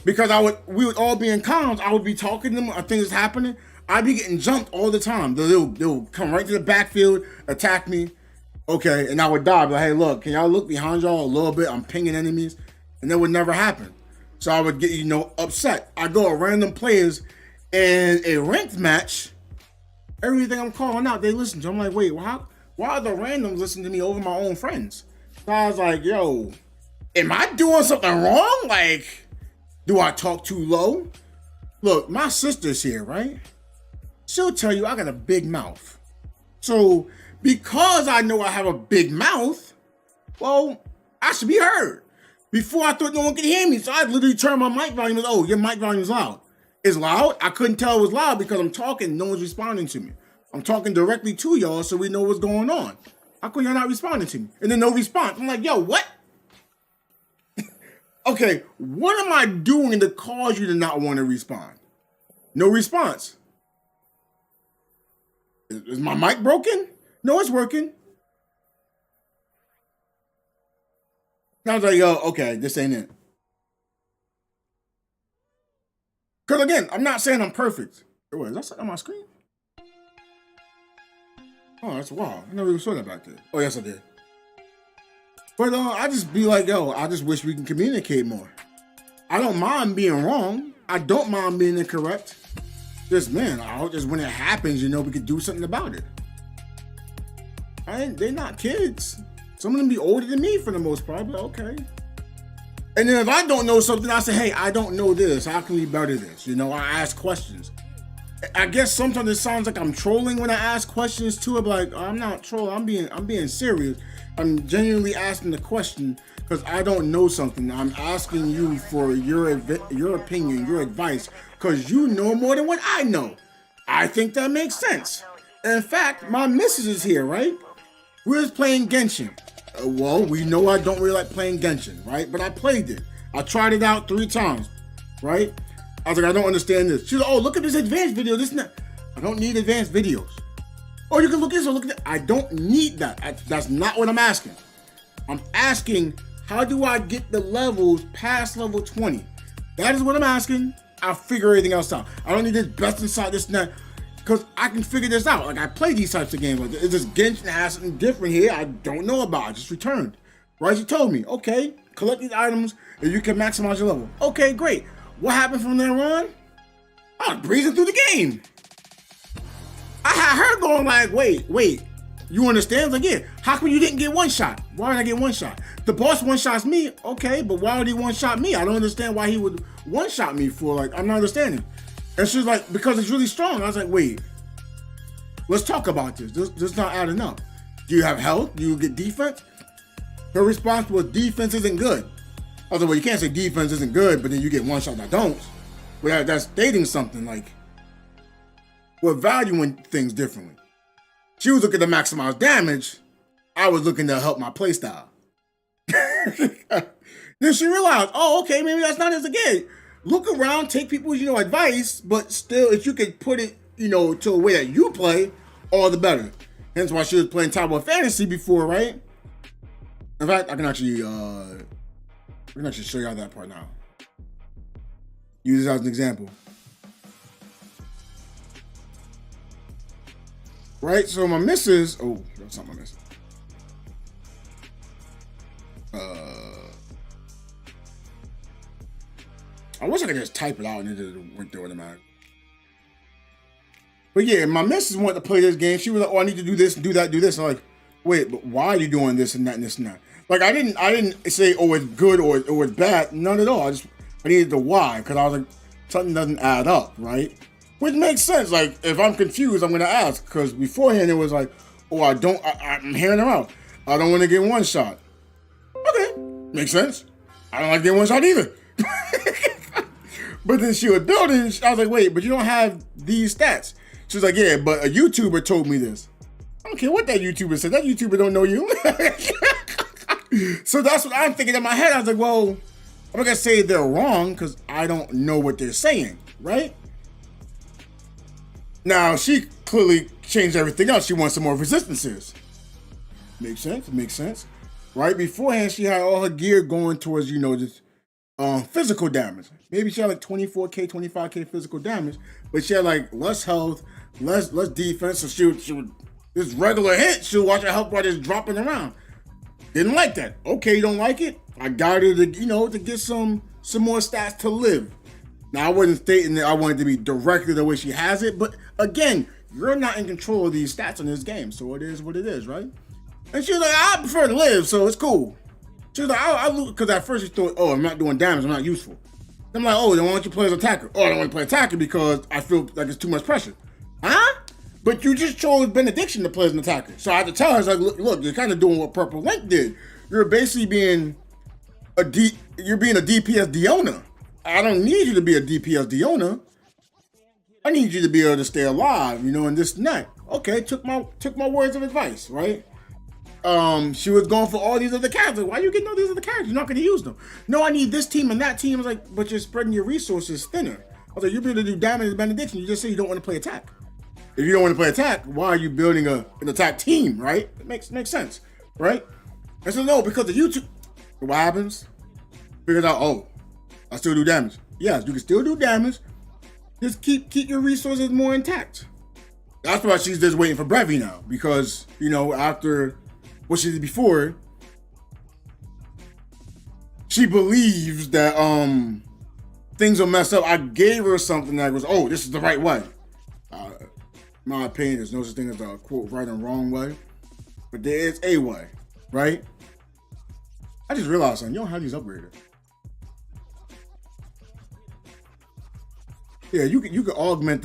Because we would all be in comms, I would be talking to them, things happening. I'd be getting jumped all the time. They'll come right to the backfield, attack me. Okay, and I would die. But hey, look, can y'all look behind y'all a little bit? I'm pinging enemies. And that would never happen. So I would get, upset. I go at random players in a ranked match. Everything I'm calling out, they listen to. I'm like, wait, why are the randoms listening to me over my own friends? So I was like, yo, am I doing something wrong? Like, do I talk too low? Look, my sister's here, right? She'll tell you I got a big mouth. So because I know I have a big mouth, well, I should be heard. Before I thought no one could hear me, so I literally turned my mic volume and your mic volume is loud. It's loud? I couldn't tell it was loud because I'm talking, no one's responding to me. I'm talking directly to y'all so we know what's going on. How come y'all not responding to me? And then no response. I'm like, yo, what? Okay, what am I doing to cause you to not want to respond? No response. Is my mic broken? No, it's working. I was like, yo, okay, this ain't it. Because again, I'm not saying I'm perfect. Wait, is that something on my screen? Oh, that's wild. I never even saw that back there. Oh, yes, I did. But I just be like, yo, I just wish we can communicate more. I don't mind being wrong. I don't mind being incorrect. Just, man, I hope just when it happens, we could do something about it. They're not kids. Some of them be older than me for the most part, but okay. And then if I don't know something, I say, hey, I don't know this. How can we better this? I ask questions. I guess sometimes it sounds like I'm trolling when I ask questions too. I'm like, I'm not trolling. I'm being serious. I'm genuinely asking the question because I don't know something. I'm asking you for your opinion, your advice, because you know more than what I know. I think that makes sense. And in fact, my missus is here, right? We was playing Genshin. Well, we know I don't really like playing Genshin, right? But I played it. I tried it out 3 times, right? I was like, I don't understand this. She's like, oh, look at this advanced video. This and that. I don't need advanced videos. Oh, you can look at this or look at that. I don't need that. That's not what I'm asking. I'm asking, how do I get the levels past level 20? That is what I'm asking. I'll figure everything else out. I don't need this best inside this and that. Because I can figure this out. Like, I play these types of games. Like, it's just Genshin has something different here I don't know about. I just returned. Right? She told me, okay, collect these items and you can maximize your level. Okay, great. What happened from there on? I was breezing through the game. I had her going like, wait, you understand? Like, yeah, how come you didn't get one shot? Why did I get one shot? The boss one shots me, okay, but why would he one shot me? I don't understand why he would one shot me for, like, I'm not understanding. And she's like, because it's really strong. I was like, wait, let's talk about this. This is not adding up. Do you have health? Do you get defense? Her response was, defense isn't good. I was like, well, you can't say defense isn't good, but then you get one shot that don't. Well, that's stating something. Like, we're valuing things differently. She was looking to maximize damage. I was looking to help my playstyle. Then she realized, oh, okay, maybe that's not as a gay. Look around, take people's, advice, but still, if you could put it, to a way that you play, all the better. Hence why she was playing Tower of Fantasy before, right? In fact, I can actually show y'all that part now. Use this as an example. Right, so my missus, oh, that's not my missus. I wish I could just type it out and it just went through automatically. But yeah, my missus wanted to play this game. She was like, oh, I need to do this, do that, do this. I'm like, wait, but why are you doing this and that and this and that? Like, I didn't say, oh, it's good or it's bad. None at all. I needed the why, because I was like, something doesn't add up, right? Which makes sense. Like, if I'm confused, I'm going to ask. Because beforehand, it was like, oh, I'm hearing her out. I don't want to get one shot. Okay, makes sense. I don't like to get one shot either. But then she was building, I was like, wait, but you don't have these stats. She was like, yeah, but a YouTuber told me this. I don't care what that YouTuber said. That YouTuber don't know you. So that's what I'm thinking in my head. I was like, well, I'm not going to say they're wrong because I don't know what they're saying, right? Now, she clearly changed everything else. She wants some more resistances. Makes sense. Makes sense. Right beforehand, she had all her gear going towards, just physical damage. Maybe she had like 24k, 25k physical damage, but she had like less health, less defense. So she would this regular hit, she'll watch her health bar just dropping around. Didn't like that. Okay, you don't like it? I got her to, to get some more stats to live. Now, I wasn't stating that I wanted to be directly the way she has it, but again, you're not in control of these stats in this game, so it is what it is, right? And she was like, I prefer to live, so it's cool. She was like, I lose, because at first she thought, oh, I'm not doing damage, I'm not useful. I'm like, oh, then why don't you play as attacker? Oh, I don't want to play attacker because I feel like it's too much pressure. Huh? But you just chose Benediction to play as an attacker. So I had to tell her, I was like, look, you're kind of doing what Purple Link did. You're basically being a DPS Diona. I don't need you to be a DPS Diona. I need you to be able to stay alive, and this and that. Okay, took my words of advice, right? She was going for all these other characters. Why are you getting all these other characters? You're not going to use them. No, I need this team and that team. I was like, but you're spreading your resources thinner. I was like, you're able to do damage and Benediction. You just say you don't want to play attack. If you don't want to play attack, why are you building an attack team, right? It makes sense, right? And so no, because of YouTube, what happens? Figures out, oh, I still do damage. Yes, you can still do damage. Just keep your resources more intact. That's why she's just waiting for Brevi now. Because, after what she did before, she believes that things will mess up. I gave her something that was, oh, this is the right way. In my opinion, there's no such thing as a quote right and wrong way, but there is a way, right? I just realized something. You don't have these upgraded. Yeah, you can augment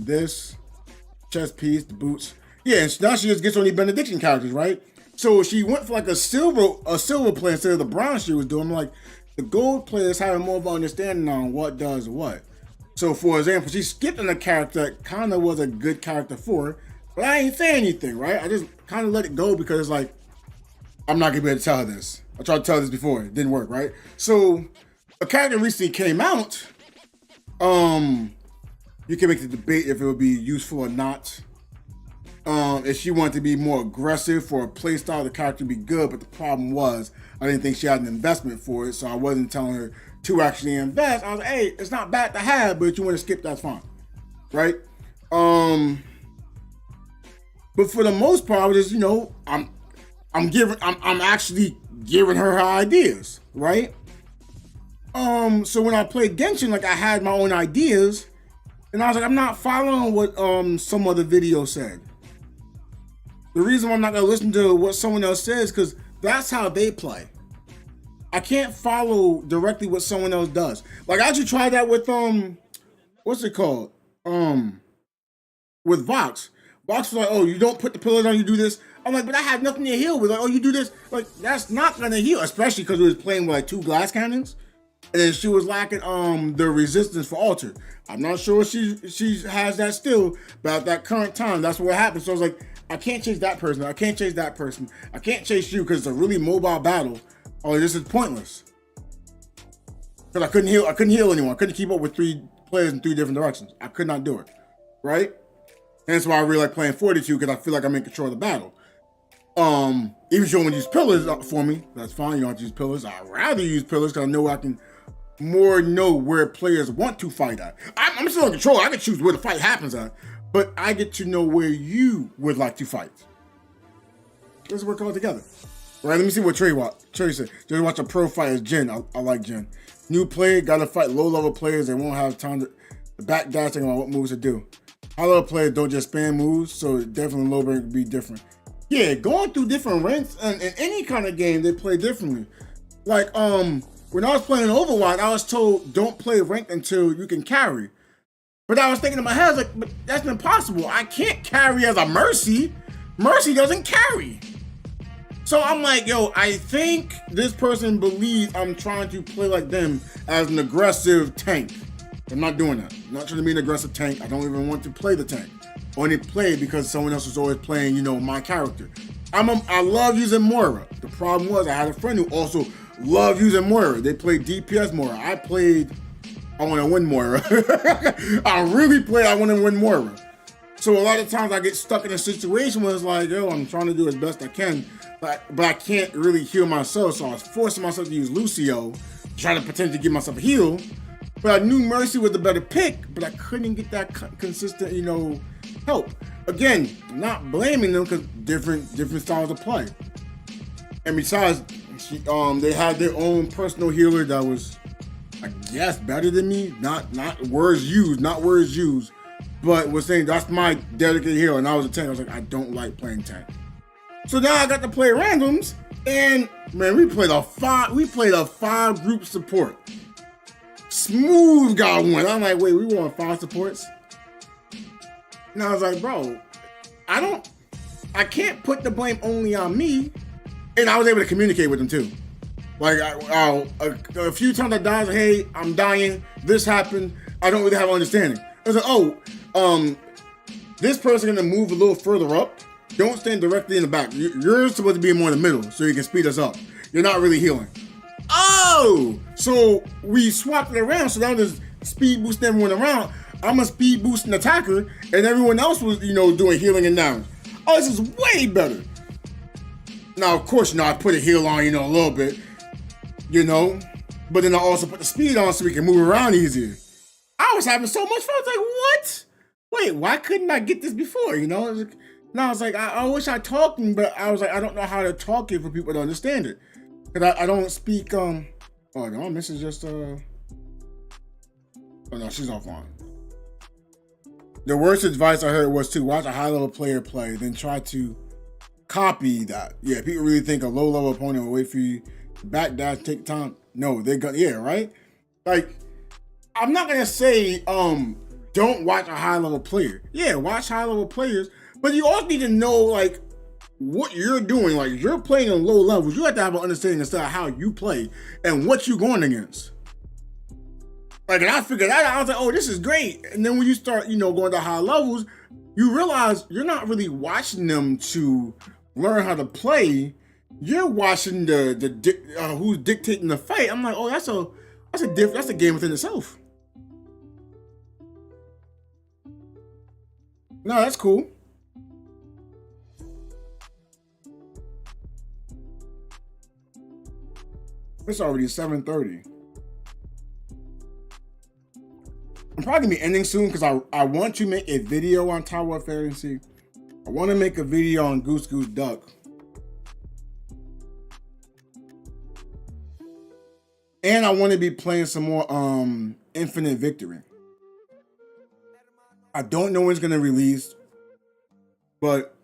this chest piece, the boots. Yeah, and now she just gets on the Benediction characters, right? So she went for like a silver player instead of the bronze she was doing. I'm like, the gold players having more of an understanding on what does what. So for example, she skipped on a character that kind of was a good character for her, but I ain't saying anything, right? I just kind of let it go because it's like, I'm not gonna be able to tell her this. I tried to tell her this before, it didn't work, right? So a character recently came out. You can make the debate if it would be useful or not. If she wanted to be more aggressive for a playstyle, the character would be good, but the problem was I didn't think she had an investment for it, so I wasn't telling her to actually invest. I was like, hey, it's not bad to have, but if you want to skip, that's fine, right? But for the most part, I was just, I'm actually giving her ideas, right? So when I played Genshin, like I had my own ideas, and I was like, I'm not following what some other video said. The reason why I'm not gonna listen to what someone else says, because that's how they play. I can't follow directly what someone else does. Like I actually tried that with what's it called? With Vox. Vox was like, oh, you don't put the pillars on, you do this. I'm like, but I have nothing to heal with. Like, oh, you do this. Like, that's not gonna heal, especially because it was playing with like 2 glass cannons. And then she was lacking the resistance for altar. I'm not sure she has that still, but at that current time, that's what happened. So I was like, I can't chase that person. I can't chase that person. I can't chase you because it's a really mobile battle. Oh, this is pointless. Because I couldn't heal anyone. I couldn't keep up with 3 players in 3 different directions. I could not do it, right? And that's why I really like playing 42, because I feel like I'm in control of the battle. Even if you want to use pillars for me, that's fine. You don't have to use pillars. I'd rather use pillars because I know I can more know where players want to fight at. I'm still in control. I can choose where the fight happens at, but I get to know where you would like to fight. Let's work all together. All right, let me see what Trey said. Just watch a pro fight as Jin. I like Jin. New player, gotta fight low-level players. They won't have time to backdash thinking about what moves to do. High-level players don't just spam moves, so definitely low rank would be different. Yeah, going through different ranks and in any kind of game, they play differently. Like, when I was playing Overwatch, I was told don't play ranked until you can carry. But I was thinking in my head, like, but that's impossible. I can't carry as a Mercy. Mercy doesn't carry. So I'm like, yo, I think this person believes I'm trying to play like them as an aggressive tank. I'm not doing that. I'm not trying to be an aggressive tank. I don't even want to play the tank. I only play because someone else was always playing, my character. I love using Moira. The problem was I had a friend who also loved using Moira. They played DPS Moira. I want to win Moira. I want to win Moira. So a lot of times I get stuck in a situation where it's like, yo, I'm trying to do as best I can, but I can't really heal myself. So I was forcing myself to use Lucio, trying to potentially give myself a heal. But I knew Mercy was the better pick, but I couldn't get that consistent, help. Again, not blaming them because different styles of play. And besides, they had their own personal healer that was, I guess, better than me. Not words used, but was saying that's my dedicated healer, and I was a tank. I was like, I don't like playing tank. So now I got to play randoms, and man, we played a 5 group support. Smooth got one. I'm like, wait, we want 5 supports? And I was like, bro, I can't put the blame only on me. And I was able to communicate with them too. Like, a few times I died, I was like, hey, I'm dying. This happened. I don't really have an understanding. I was like, this person gonna move a little further up. Don't stand directly in the back. You're supposed to be more in the middle so you can speed us up. You're not really healing. Oh, so we swapped it around. So now there's speed boosting everyone around. I'm a speed boosting attacker, and everyone else was, doing healing and damage. Oh, this is way better. Now, of course, I put a heal on, a little bit, but then I also put the speed on so we can move around easier. I was having so much fun. I was like, what? Wait, why couldn't I get this before? Now I was like, I wish I talked, but I was like, I don't know how to talk it for people to understand it. Because I don't speak, oh no, this is just, oh no, she's offline. The worst advice I heard was to watch a high-level player play, then try to copy that. Yeah, people really think a low-level opponent will wait for you to backdash, take time. No, they're gonna, yeah, right? Like, I'm not gonna say, don't watch a high-level player. Yeah, watch high-level players, but you also need to know, like, what you're doing. Like, you're playing on low levels. You have to have an understanding of how you play and what you're going against. Like, and I figured that out. I was like, oh, this is great. And then when you start, going to high levels, you realize you're not really watching them to learn how to play. You're watching who's dictating the fight. I'm like, oh, that's a game within itself. No, that's cool. It's already 7:30. I'm probably gonna be ending soon because I want to make a video on Tower of Fantasy. I want to make a video on Goose Goose Duck. And I want to be playing some more Infinite Victory. I don't know when it's gonna release, but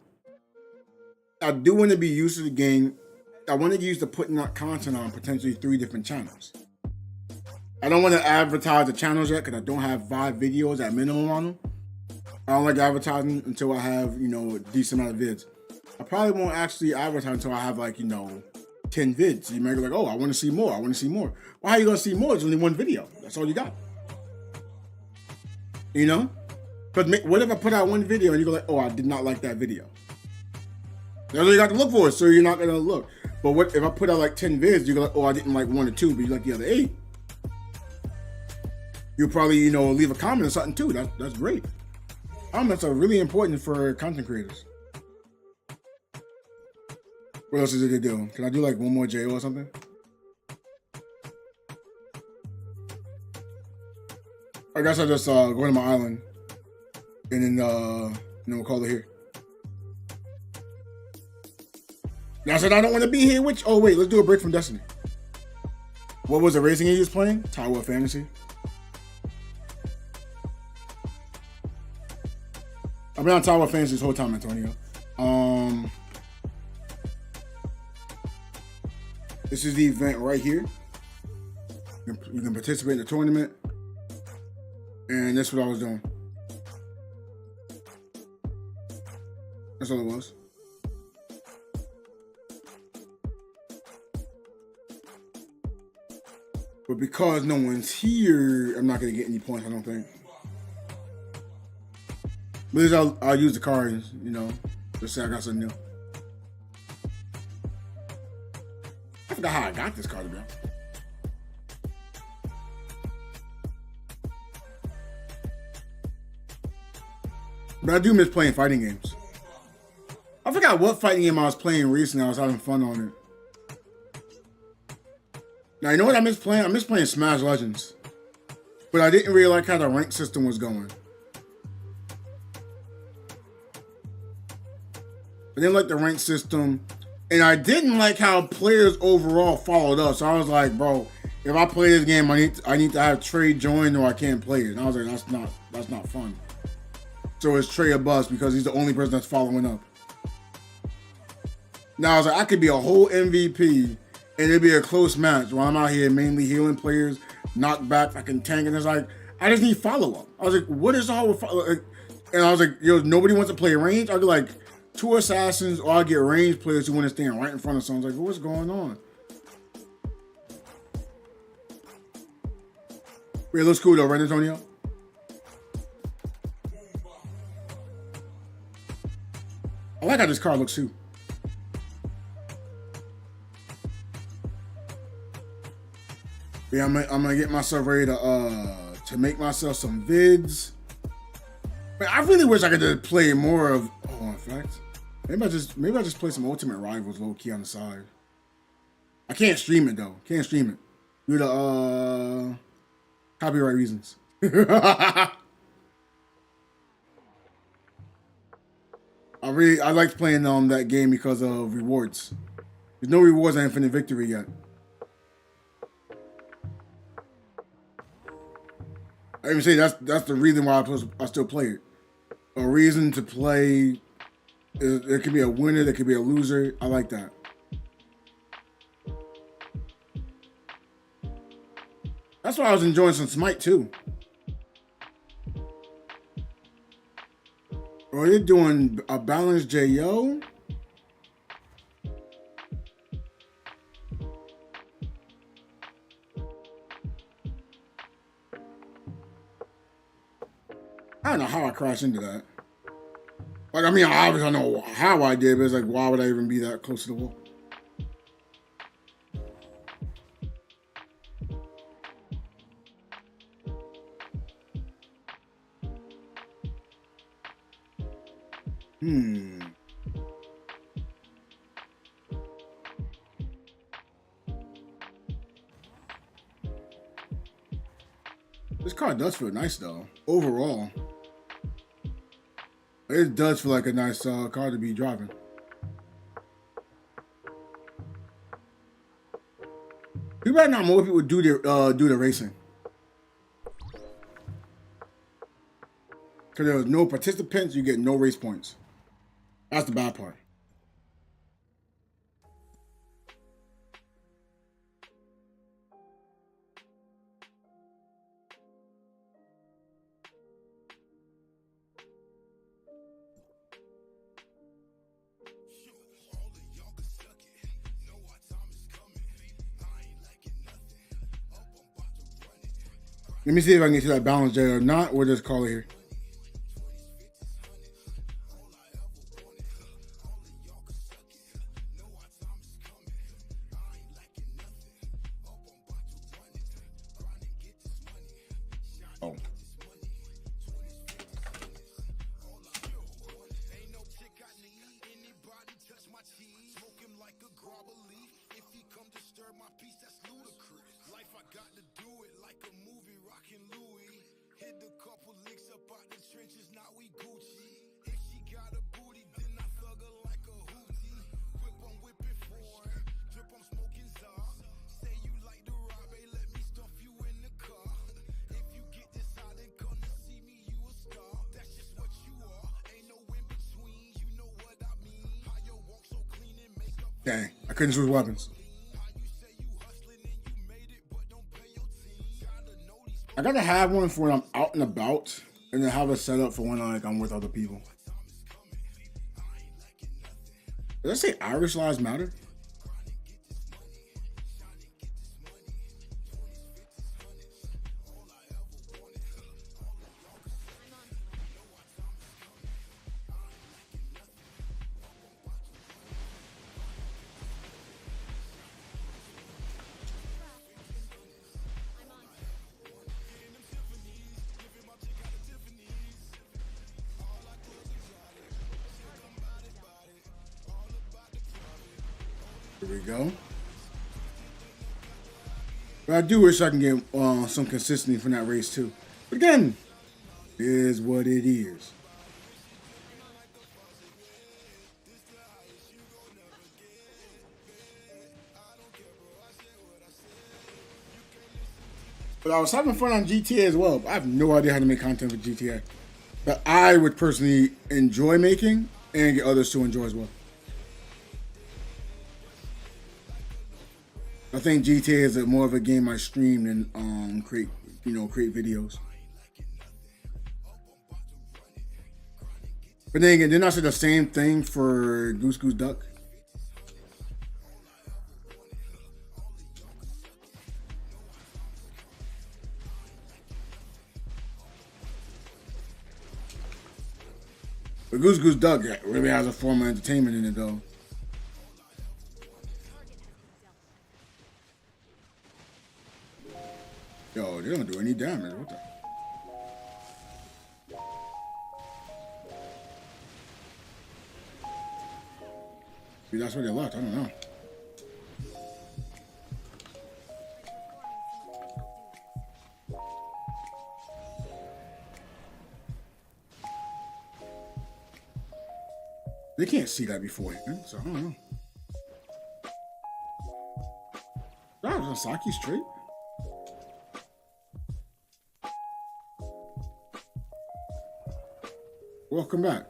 I do want to be used to the game. I want to get used to putting out content on potentially 3 different channels. I don't want to advertise the channels yet because I don't have 5 videos at minimum on them. I don't like advertising until I have, a decent amount of vids. I probably won't actually advertise until I have 10 vids. You might be like, oh, I want to see more. Well, how are you going to see more? It's only 1 video. That's all you got. Because what if I put out 1 video and you go like, oh, I did not like that video? That's all you got to look for, so you're not going to look. But what if I put out 10 vids, you go like, oh, I didn't like 1 or 2, but you like the other 8? you'll probably, you know, leave a comment or something too. That's great. Comments are really important for content creators. What else is it to do? Can I do like one more JO or something? I guess I'll just go to my island and then we'll call it here. Now I said I don't want to be here, which, oh wait, let's do a break from Destiny. What was the racing game you was playing? Tower of Fantasy. I've been on Tower of Fantasy this whole time, Antonio. This is the event right here. You can participate in the tournament. And that's what I was doing. That's all it was. But because no one's here, I'm not going to get any points, I don't think. But at least I'll use the cards, you know, just say I got something new. I forgot how I got this card, bro. But I do miss playing fighting games. I forgot what fighting game I was playing recently. I was having fun on it. Now, you know what I miss playing? I miss playing Smash Legends. But I didn't really like how the rank system was going. I didn't like the rank system. And I didn't like how players overall followed up. So I was like, bro, if I play this game, I need to have Trey join or I can't play it. And I was like, that's not fun. So it's Trey a bust because he's the only person that's following up. Now I was like, I could be a whole MVP and it'd be a close match while I'm out here mainly healing players, knock back, I can tank, and it's like, I just need follow-up. I was like, what is all with follow-up? And I was like, yo, nobody wants to play range? I'll get like 2 assassins or I'll get range players who want to stand right in front of someone. I was like, what's going on? Wait, it looks cool though, right, Antonio? I like how this card looks too. Yeah, I'm gonna get myself ready to make myself some vids. But I really wish I could just play more of. Oh, in fact, maybe I just play some Ultimate Rivals low key on the side. I can't stream it though. Can't stream it due to copyright reasons. I liked playing that game because of rewards. There's no rewards on Infinite Victory yet. I even say that's the reason why I still play it. A reason to play. There could be a winner, there could be a loser. I like that. That's why I was enjoying some Smite too. Oh, you're doing a balanced JO? I don't know how I crashed into that. Like, I mean, obviously I know how I did, but it's like, why would I even be that close to the wall? This car does feel nice though, overall. It does feel like a nice car to be driving. Too bad not more people do the racing. Because there was no participants, you get no race points. That's the bad part. Let me see if I can get to that balance there or not. We'll just call it here. Dang, I couldn't choose weapons. I gotta have one for when I'm out and about, and then have it set up for when I'm with other people. Did I say Irish lives matter? Here we go. But I do wish I can get some consistency from that race too. But again, it is what it is. But I was having fun on GTA as well. I have no idea how to make content for GTA that I would personally enjoy making and get others to enjoy as well. I think GTA is more of a game I stream than create videos. But then again, didn't I say the same thing for Goose Goose Duck? But Goose Goose Duck really has a form of entertainment in it though. Yo, they don't do any damage. What the? Maybe that's where they left. I don't know. They can't see that beforehand, so I don't know. That was Saki straight. Welcome back.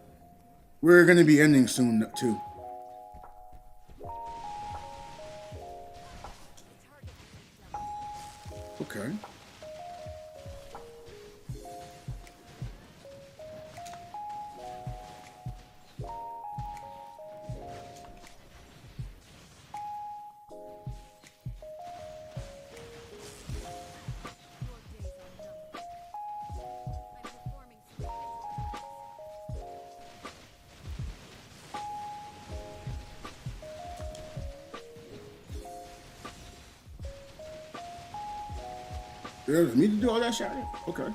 We're gonna be ending soon too. Okay. There's me to do all that shouting? Okay.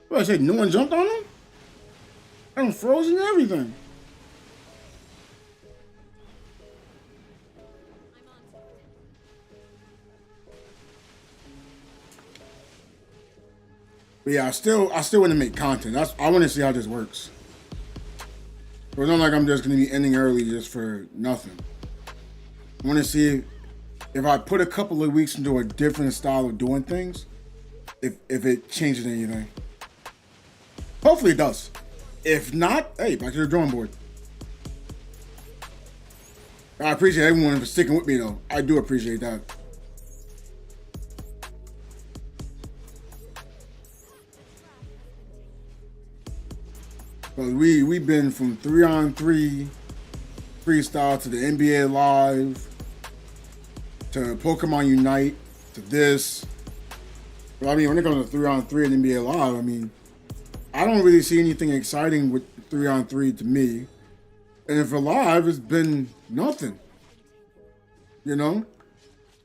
What I say, no one jumped on him? I'm frozen and everything. But yeah, I still want to make content. I want to see how this works. It's not like I'm just going to be ending early just for nothing. I want to see if I put a couple of weeks into a different style of doing things, if it changes anything. Hopefully it does. If not, hey, back to the drawing board. I appreciate everyone for sticking with me though. I do appreciate that. But we've been from 3-on-3 freestyle to the NBA Live to Pokemon Unite to this. But I mean, when it comes to 3-on-3 and NBA Live, I mean, I don't really see anything exciting with 3-on-3 to me. And for Live, it's been nothing. You know?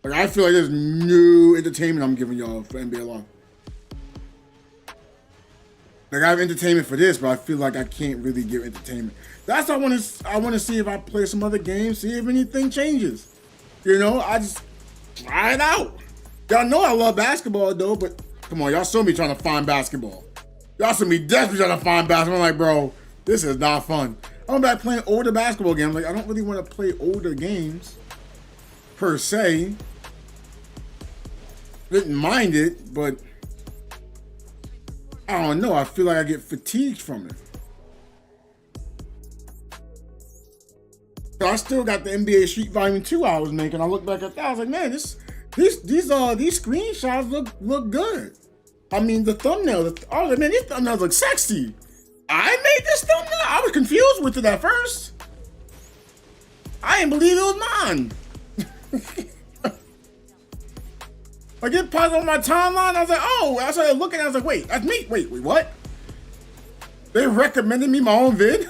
Like, I feel like there's new entertainment I'm giving y'all for NBA Live. Like, I have entertainment for this, but I feel like I can't really give entertainment. That's why I want to see if I play some other games, see if anything changes. You know, I just try it out. Y'all know I love basketball, though, but come on, y'all saw me trying to find basketball. Y'all saw me desperately trying to find basketball. I'm like, bro, this is not fun. I'm back playing older basketball games. Like, I don't really want to play older games, per se. Didn't mind it, but I don't know. I feel like I get fatigued from it. So I still got the NBA Street Volume 2 I was making. I look back at that. I was like, man, these screenshots look good. I mean, the thumbnail. I was like, man, these thumbnails look sexy. I made this thumbnail. I was confused with it at first. I didn't believe it was mine. Like it popped on my timeline. I was like, oh. I started looking. I was like, wait, that's me. Wait, what? They recommended me my own vid.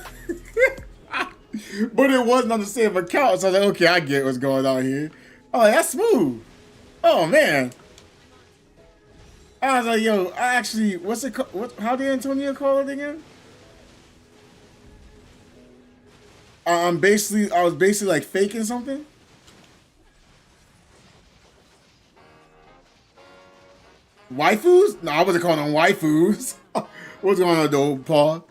But it wasn't on the same account, so I was like, okay, I get what's going on here. Oh, that's smooth. Oh man. I was like, yo, I actually, what's it called? How did Antonio call it again? I was basically like faking something. Waifus? No, I wasn't calling them waifus. What's going on though, Paul?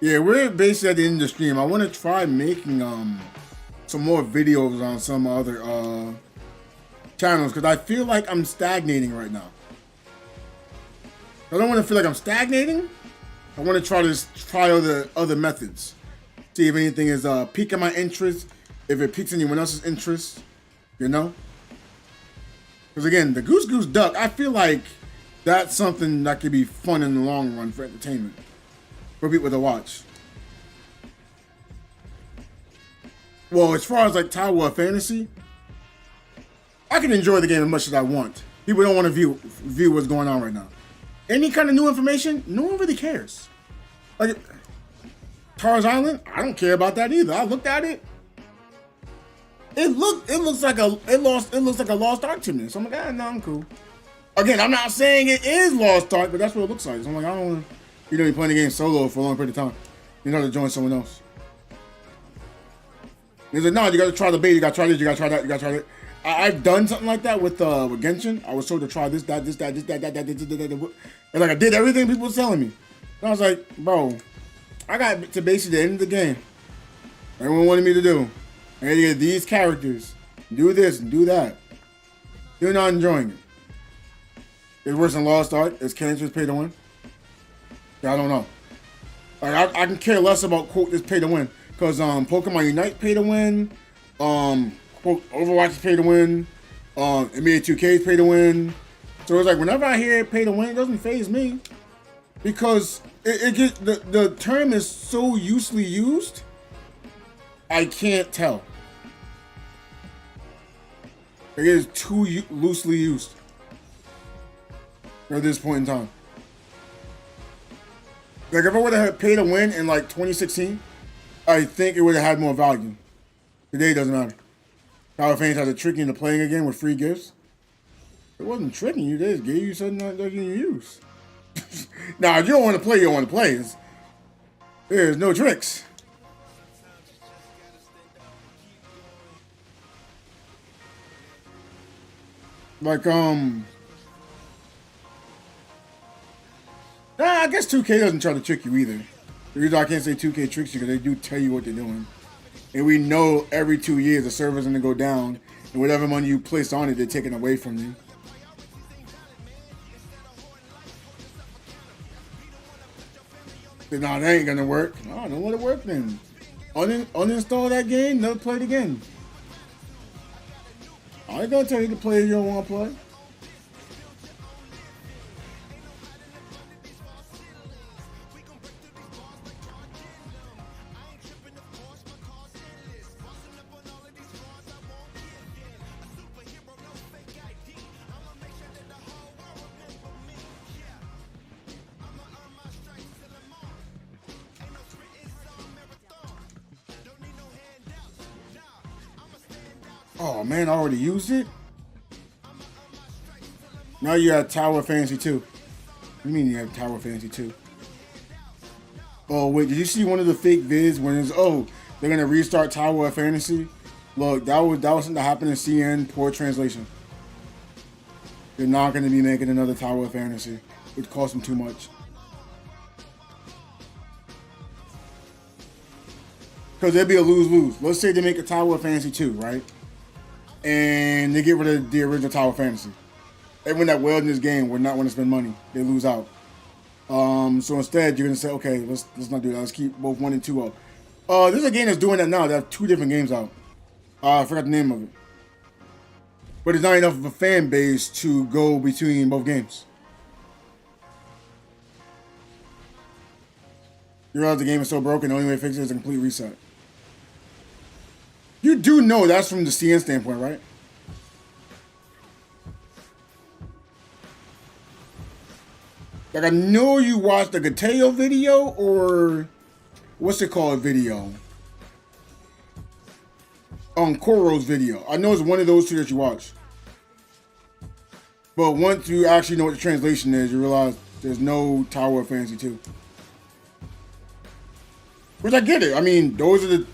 Yeah, we're basically at the end of the stream. I want to try making some more videos on some other channels because I feel like I'm stagnating right now. I don't want to feel like I'm stagnating. I want to try other methods. See if anything is piquing my interest, if it piques anyone else's interest, you know? Because again, the Goose Goose Duck, I feel like that's something that could be fun in the long run for entertainment. For people to watch. Well, as far as like Tower of Fantasy, I can enjoy the game as much as I want. People don't want to view what's going on right now. Any kind of new information, no one really cares. Like Tars Island, I don't care about that either. I looked at it. It looks like a lost art to me. So I'm like, no, I'm cool. Again, I'm not saying it is lost art, but that's what it looks like. So I'm like, I don't want to. You know, you're playing the game solo for a long period of time. You know to join someone else. He's like, no, you gotta try the bait, you gotta try this, you gotta try that, you gotta try that. I've done something like that with Genshin. I was told to try this, that. And like I did everything people were telling me. And I was like, bro, I got to basically the end of the game. Everyone wanted me to do. I had to get these characters, do this and do that. You're not enjoying it. It's worse than Lost Ark. It's cancerous pay to win. Yeah, I don't know. Like I can care less about quote this pay to win because Pokemon Unite pay to win, quote Overwatch is pay to win, NBA 2K is pay to win. So it's like whenever I hear pay to win, it doesn't faze me because it gets the term is so loosely used. I can't tell. It is too loosely used at this point in time. Like if I would have had pay to win in like 2016, I think it would have had more value. Today it doesn't matter. Tower fans had to trick you into playing again with free gifts. It wasn't tricking you, they just gave you something that you use. Now if you don't want to play, you don't want to play. There's no tricks. Like I guess 2K doesn't try to trick you either. The reason I can't say 2K tricks you because they do tell you what they're doing. And we know every 2 years the server's going to go down and whatever money you place on it, they're taking away from you. No, that ain't going to work. No, I don't let it work then. Uninstall that game, never play it again. I ain't going to tell you to play if you don't want to play. Oh man, I already used it? Now you have Tower Fantasy 2. What do you mean you have Tower Fantasy 2? Oh wait, did you see one of the fake vids when it's they're gonna restart Tower of Fantasy? Look, that was something that happened in CN, poor translation. They're not gonna be making another Tower of Fantasy. It cost them too much. Because it'd be a lose-lose. Let's say they make a Tower of Fantasy 2, right? And they get rid of the original Tower Fantasy. Everyone that welled in this game would not want to spend money. They lose out. So instead, you're gonna say, okay, let's not do that. Let's keep both 1 and 2 up. There's a game that's doing that now. They have 2 different games out. I forgot the name of it, but it's not enough of a fan base to go between both games. You realize the game is so broken, the only way to fix it is a complete reset. You do know that's from the CN standpoint, right? Like, I know you watched the Gateo video, or what's it called video? Koro's video. I know it's one of those 2 that you watch. But once you actually know what the translation is, you realize there's no Tower of Fantasy 2. Which I get it. I mean, those are the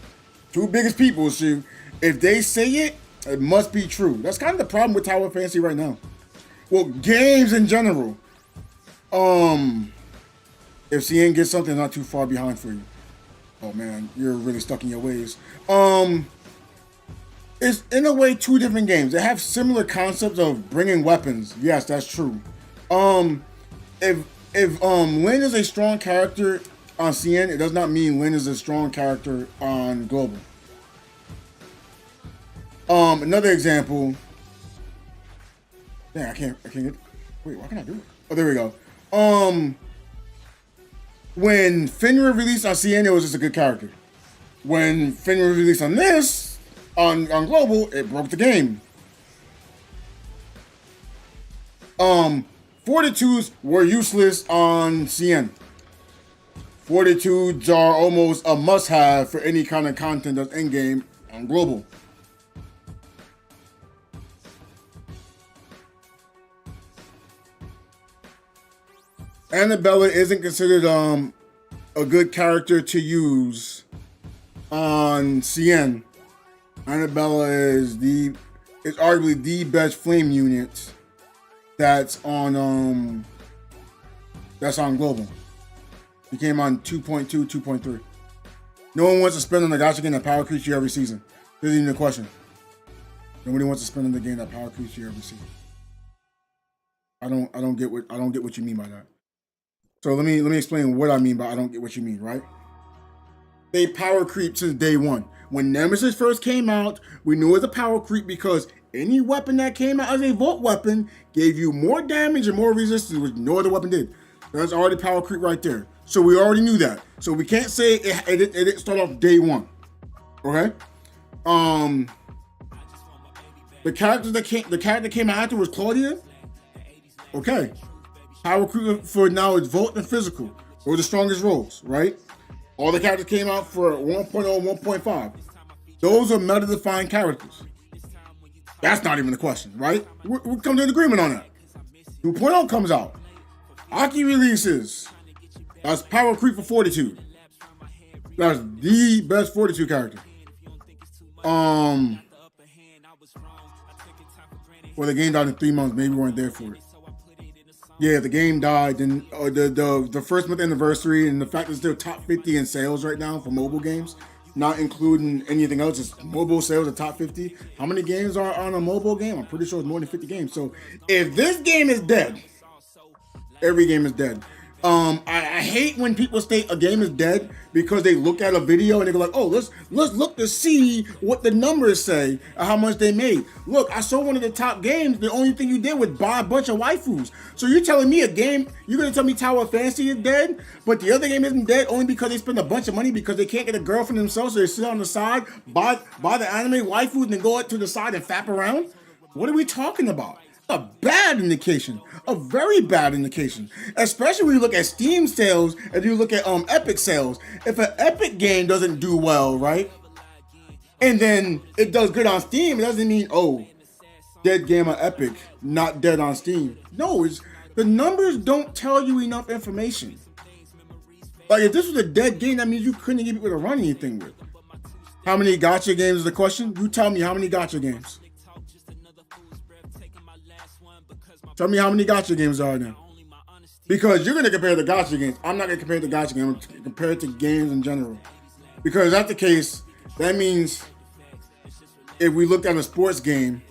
2 biggest people, so if they say it, it must be true. That's kind of the problem with Tower of Fantasy right now. Well, games in general. If CN gets something not too far behind for you. Oh man, you're really stuck in your ways. It's in a way 2 different games. They have similar concepts of bringing weapons. Yes, that's true. If Lin is a strong character on CN, it does not mean Lin is a strong character on Global. Another example. Yeah, I can't get. Wait, why can't I do it? Oh, there we go. When Finra released on CN, it was just a good character. When Finra released on this, on Global, it broke the game. Fortitudes were useless on CN. Fortitudes are almost a must-have for any kind of content that's in-game on Global. Annabella isn't considered a good character to use on CN. Annabella is arguably the best flame unit that's on Global. He came on 2.2, 2.3. No one wants to spend on the gacha game that power creeps you every season. This isn't even a question. Nobody wants to spend on the game that power creeps you every season. I don't get what you mean by that. So let me explain what I mean by I don't get what you mean, right? They power creep since day 1. When Nemesis first came out, we knew it was a power creep because any weapon that came out as a Volt weapon gave you more damage and more resistance, which no other weapon did. That's already power creep right there. So we already knew that. So we can't say it didn't start off day 1. Okay? The character that came out after was Claudia. Okay. Power creep for now is Volt and Physical. Those are the strongest roles, right? All the characters came out for 1.0 and 1.5. Those are meta-defined characters. That's not even a question, right? We're coming to an agreement on that. 2.0 comes out. Aki releases. That's power creep for Fortitude. That's the best Fortitude character. Well, the game died in 3 months. Maybe we weren't there for it. Yeah, the game died, and the first month anniversary, and the fact that it's still top 50 in sales right now for mobile games, not including anything else. It's mobile sales are top 50. How many games are on a mobile game? I'm pretty sure it's more than 50 games. So if this game is dead, every game is dead. I hate when people state a game is dead because they look at a video and they go like, oh, let's look to see what the numbers say or how much they made. Look, I saw one of the top games. The only thing you did was buy a bunch of waifus. So you're telling me a game, you're going to tell me Tower of Fantasy is dead, but the other game isn't dead only because they spend a bunch of money because they can't get a girlfriend themselves, so they sit on the side, buy the anime waifus and then go out to the side and fap around? What are we talking about? A bad indication, a very bad indication, especially when you look at Steam sales and you look at Epic sales. If an Epic game doesn't do well, right, and then it does good on Steam, it doesn't mean, oh, dead game on Epic, not dead on Steam. No, the numbers don't tell you enough information. Like, if this was a dead game, that means you couldn't get people to run anything with. How many gacha games is the question? You tell me how many gacha games. Tell me how many gacha games are there. Because you're going to compare the gacha games. I'm not going to compare the gacha games. I'm going to compare it to games in general. Because if that's the case, that means if we look at a sports game,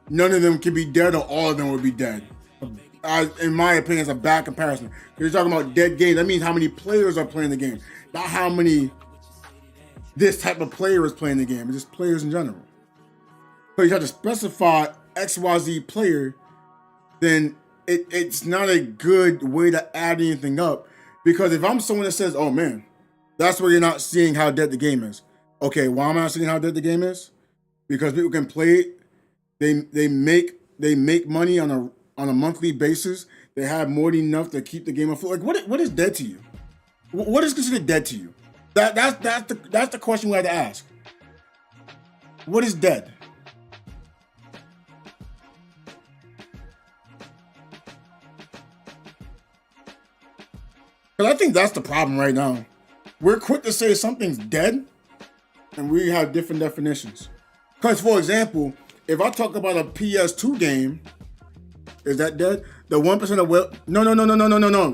none of them can be dead or all of them would be dead. in my opinion, is a bad comparison. Because you're talking about dead games. That means how many players are playing the game, not how many this type of player is playing the game. It's just players in general. So you have to specify XYZ player, then it's not a good way to add anything up. Because if I'm someone that says, oh man, that's where you're not seeing how dead the game is. Okay, why am I not seeing how dead the game is? Because people can play it. They make money on a monthly basis. They have more than enough to keep the game afloat. Like what is dead to you? What is considered dead to you? That's the question we have to ask. What is dead? Because I think that's the problem right now. We're quick to say something's dead, and we have different definitions. Because, for example, if I talk about a PS2 game, is that dead? The 1% of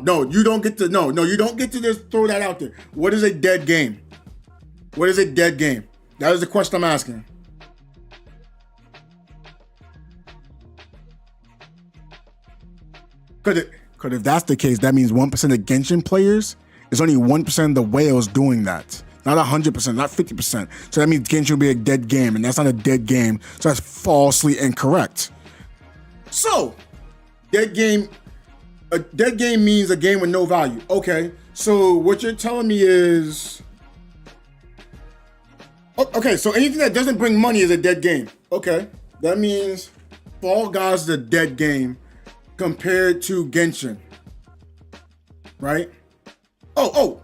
no, you don't get to you don't get to just throw that out there. What is a dead game? What is a dead game? That is the question I'm asking. Because if that's the case, that means 1% of Genshin players is only 1% of the whales doing that. Not 100%, not 50%. So that means Genshin will be a dead game, and that's not a dead game. So that's falsely incorrect. So, a dead game means a game with no value. Okay, so what you're telling me is... Okay, so anything that doesn't bring money is a dead game. Okay, that means Fall Guys is a dead game compared to Genshin, right? Oh,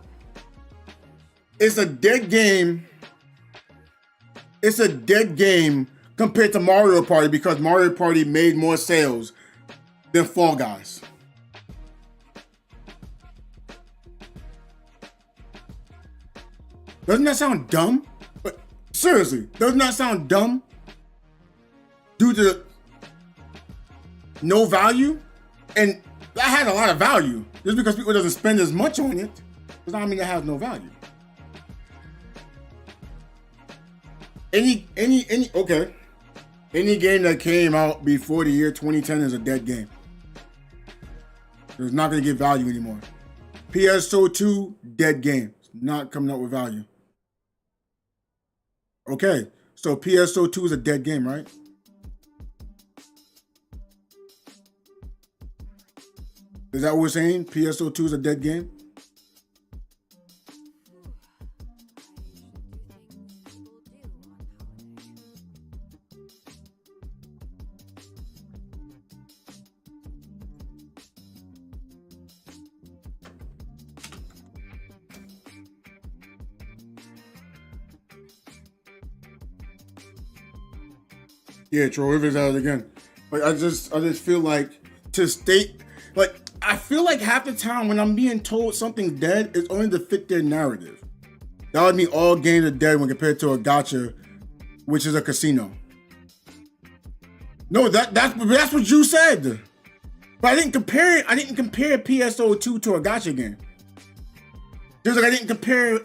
it's a dead game. It's a dead game compared to Mario Party because Mario Party made more sales than Fall Guys. Doesn't that sound dumb? But seriously, doesn't that sound dumb? Due to no value? And that had a lot of value. Just because people doesn't spend as much on it does not mean it has no value. Any game that came out before the year 2010 is a dead game. It's not going to get value anymore. PSO2, dead game. It's not coming out with value. Okay, so PSO2 is a dead game, right? Is that what we're saying? PSO2 is a dead game? Yeah, Troy Rivers out again. Like I just feel like to state, like I feel like half the time when I'm being told something's dead, it's only to fit their narrative. That would mean all games are dead when compared to a gacha, which is a casino. No, that's what you said. But I didn't compare PSO2 to a gacha game. Just like I didn't compare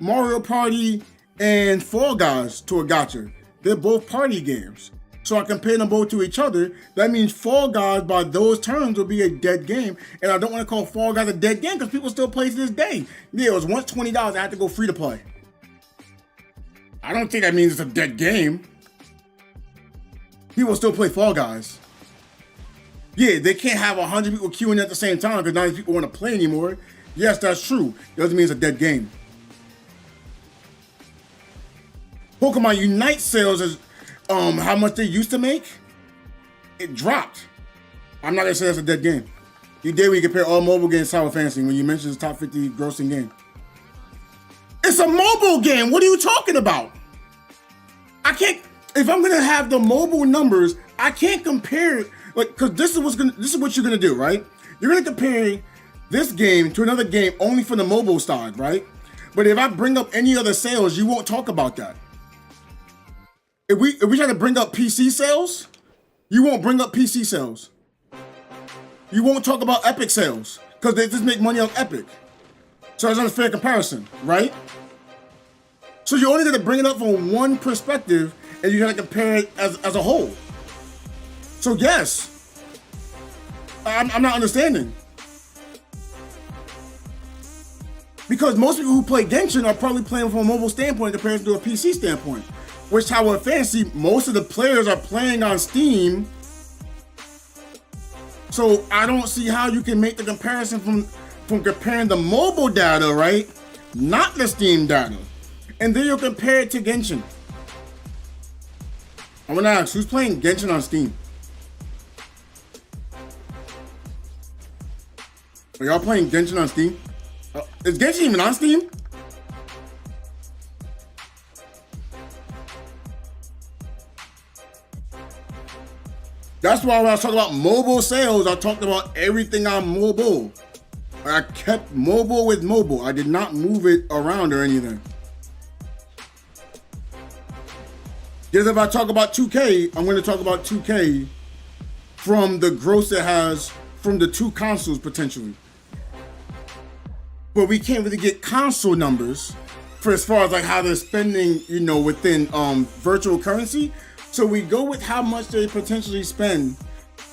Mario Party and Fall Guys to a gacha. They're both party games. So I compare them both to each other. That means Fall Guys, by those terms, will be a dead game. And I don't want to call Fall Guys a dead game because people still play to this day. Yeah, it was once $20. I had to go free to play. I don't think that means it's a dead game. People still play Fall Guys. Yeah, they can't have 100 people queuing at the same time because 90 people want to play anymore. Yes, that's true. It doesn't mean it's a dead game. Pokemon Unite sales is how much they used to make. It dropped. I'm not gonna say that's a dead game. You did when you compare all mobile games to Tower of Fantasy when you mentioned the top 50 grossing game. It's a mobile game. What are you talking about? I can't. If I'm gonna have the mobile numbers, I can't compare it. Like, cause this is what you're gonna do, right? You're gonna compare this game to another game only for the mobile side, right? But if I bring up any other sales, you won't talk about that. If we try to bring up PC sales, you won't bring up PC sales. You won't talk about Epic sales because they just make money off Epic. So that's not a fair comparison, right? So you're only gonna bring it up from one perspective and you're gonna compare it as a whole. So yes, I'm not understanding. Because most people who play Genshin are probably playing from a mobile standpoint compared to a PC standpoint. Which Tower of Fantasy, most of the players are playing on Steam. So I don't see how you can make the comparison from comparing the mobile data, right? Not the Steam data. And then you'll compare it to Genshin. I'm gonna ask, who's playing Genshin on Steam? Are y'all playing Genshin on Steam? Is Genshin even on Steam? That's why when I was talking about mobile sales, I talked about everything on mobile. I kept mobile with mobile. I did not move it around or anything. Just if I talk about 2K, I'm going to talk about 2K from the gross it has from the two consoles potentially. But we can't really get console numbers for as far as like how they're spending, you know, within virtual currency. So we go with how much they potentially spend.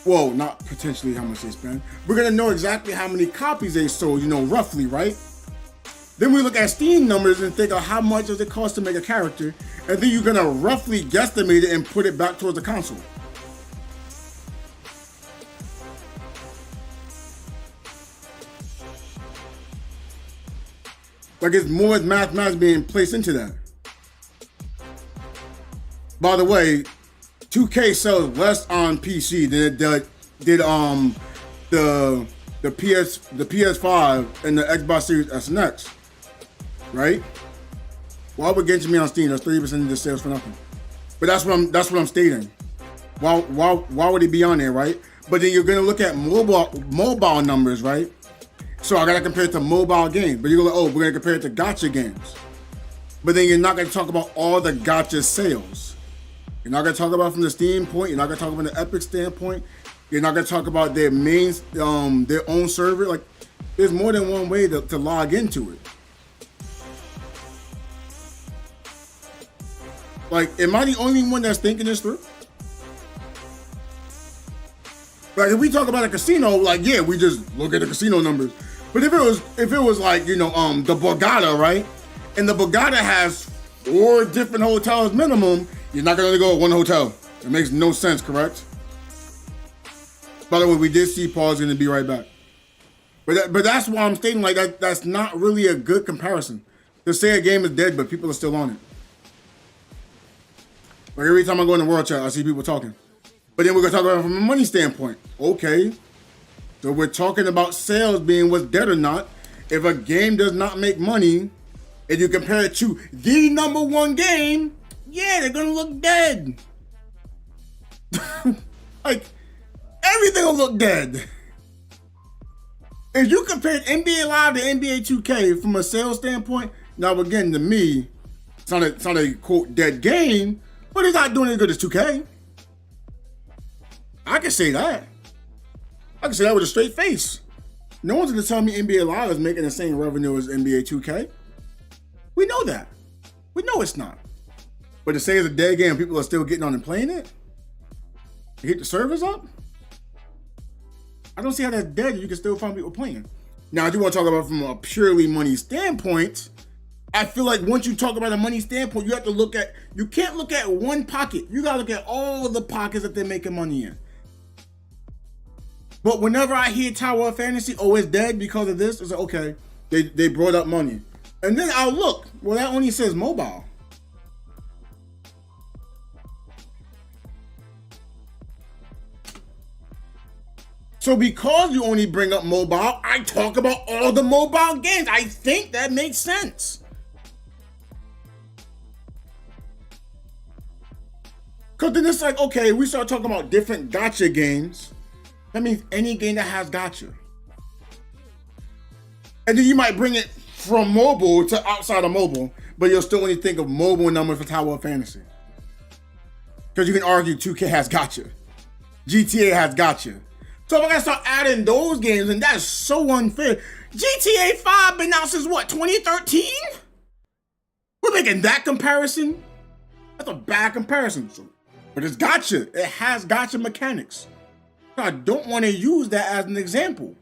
Well, not potentially how much they spend. We're gonna know exactly how many copies they sold, you know, roughly, right? Then we look at Steam numbers and think of how much does it cost to make a character, and then you're gonna roughly guesstimate it and put it back towards the console. Like it's more mathematics being placed into that. By the way, 2K sells less on PC than it did the PS5 and the Xbox Series S and X, right? Why would Genshin be on Steam? That's 30% of the sales for nothing. But that's what I'm stating. Why would it be on there, right? But then you're gonna look at mobile numbers, right? So I gotta compare it to mobile games. But you're gonna, oh, we're gonna compare it to gacha games. But then you're not gonna talk about all the gacha sales. You're not gonna talk about from the Steam point. You're not gonna talk about the Epic standpoint. You're not gonna talk about their main, their own server. Like, there's more than one way to log into it. Like, am I the only one that's thinking this through? Like, if we talk about a casino, like, yeah, we just look at the casino numbers. But if it was like, you know, the Borgata, right? And the Borgata has 4 different hotels minimum, you're not gonna only go to one hotel. It makes no sense, correct? By the way, we did see Paul's gonna be right back. But that's why I'm stating like that's not really a good comparison. To say a game is dead, but people are still on it. Like every time I go in the world chat, I see people talking. But then we're gonna talk about it from a money standpoint. Okay. So we're talking about sales being what's dead or not. If a game does not make money, and you compare it to the #1 game, yeah, they're gonna look dead. Like, everything will look dead. If you compare NBA Live to NBA 2K from a sales standpoint, now again, to me, it's not a quote dead game, but it's not doing as good as 2K. I can say that. I can say that with a straight face. No one's gonna tell me NBA Live is making the same revenue as NBA 2K. We know that. We know it's not. But to say it's a dead game, people are still getting on and playing it? You hit the servers up? I don't see how that's dead. You can still find people playing. Now, I do want to talk about it from a purely money standpoint. I feel like once you talk about a money standpoint, you have to look at, you can't look at one pocket. You gotta look at all of the pockets that they're making money in. But whenever I hear Tower of Fantasy, oh, it's dead because of this, it's like, okay, they brought up money. And then I'll look, well, that only says mobile. So because you only bring up mobile, I talk about all the mobile games. I think that makes sense. Because then it's like, okay, we start talking about different gacha games. That means any game that has gacha. And then you might bring it from mobile to outside of mobile, but you'll still only think of mobile numbers for Tower of Fantasy. Because you can argue 2K has gacha. GTA has gacha. So if I gotta start adding those games, and that's so unfair. GTA 5 been out since what, 2013? We're making that comparison? That's a bad comparison. But it's gacha. It has gacha mechanics. I don't want to use that as an example.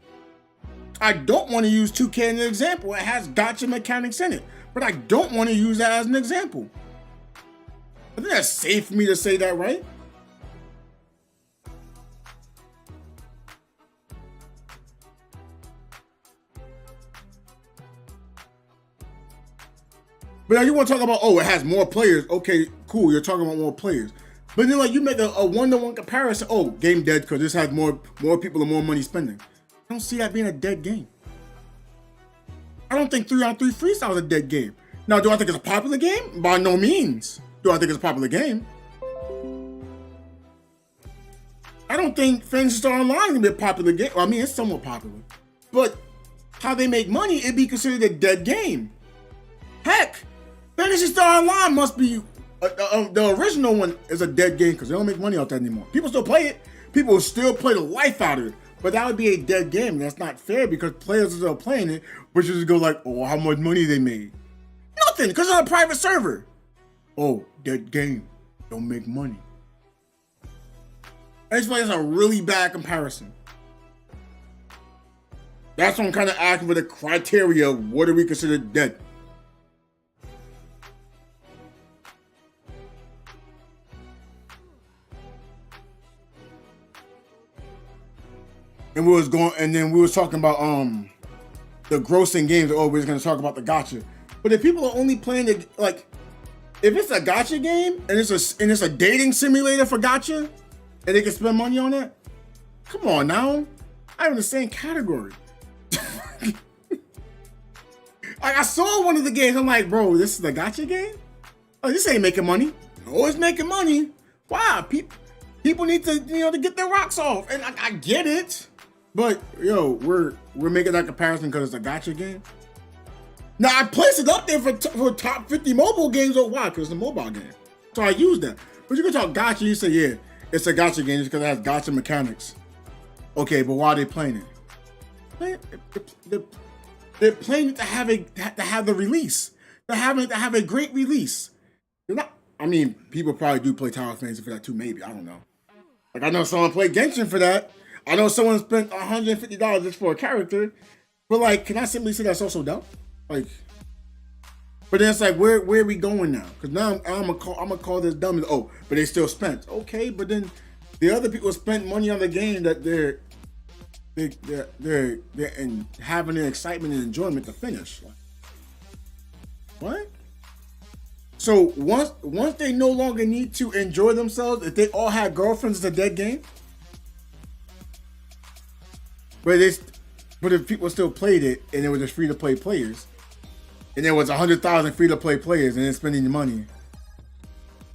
I don't want to use 2K as an example. It has gotcha mechanics in it, but I don't want to use that as an example. I think that's safe for me to say that, right? But now you want to talk about, oh, it has more players. Okay, cool. You're talking about more players. But then, like, you make a one-to-one comparison. Oh, game dead because this has more people and more money spending. I don't see that being a dead game. I don't think 3-on-3 freestyle is a dead game. Now, do I think it's a popular game? By no means. Do I think it's a popular game? I don't think Fantasy Star Online is going to be a popular game. Well, I mean, it's somewhat popular. But how they make money, it'd be considered a dead game. Heck, Fantasy Star Online must be, the original one is a dead game because they don't make money off that anymore. People still play it. People still play the life out of it. But that would be a dead game. That's not fair because players are still playing it, but you just go like, oh, how much money they made? Nothing, because it's on a private server. Oh, dead game. Don't make money. I just feel like it's a really bad comparison. That's what I'm kind of asking for the criteria of what do we consider dead? And we was talking about the grossing games. Oh, we was gonna talk about the gacha. But if people are only playing the, like, if it's a gacha game and it's a dating simulator for gacha, and they can spend money on it, come on now, I'm in the same category. I saw one of the games. I'm like, bro, this is a gacha game. Oh, this ain't making money. Oh, it's making money. Wow, people need to to get their rocks off, and I get it. But yo, we're making that comparison because it's a gacha game. Now I place it up there for top 50 mobile games. Oh, why? Because it's a mobile game, so I use that. But you can talk gacha. You say, yeah, it's a gacha game just because it has gacha mechanics. Okay, but why are they playing it? They're playing it to have the release. They're having it to have a great release. They're not. I mean, people probably do play Tower of Fantasy for that too. Maybe, I don't know. Like I know someone played Genshin for that. I know someone spent $150 just for a character, but like, can I simply say that's also dumb? Like, but then it's like, where are we going now? Because now I'm gonna call this dumb. Oh, but they still spent. Okay, but then the other people spent money on the game that they're and having the excitement and enjoyment to finish. Like, what? So once they no longer need to enjoy themselves, if they all had girlfriends, it's a dead game. But if people still played it and it was just free to play players, and there was 100,000 free to play players and then spending the money,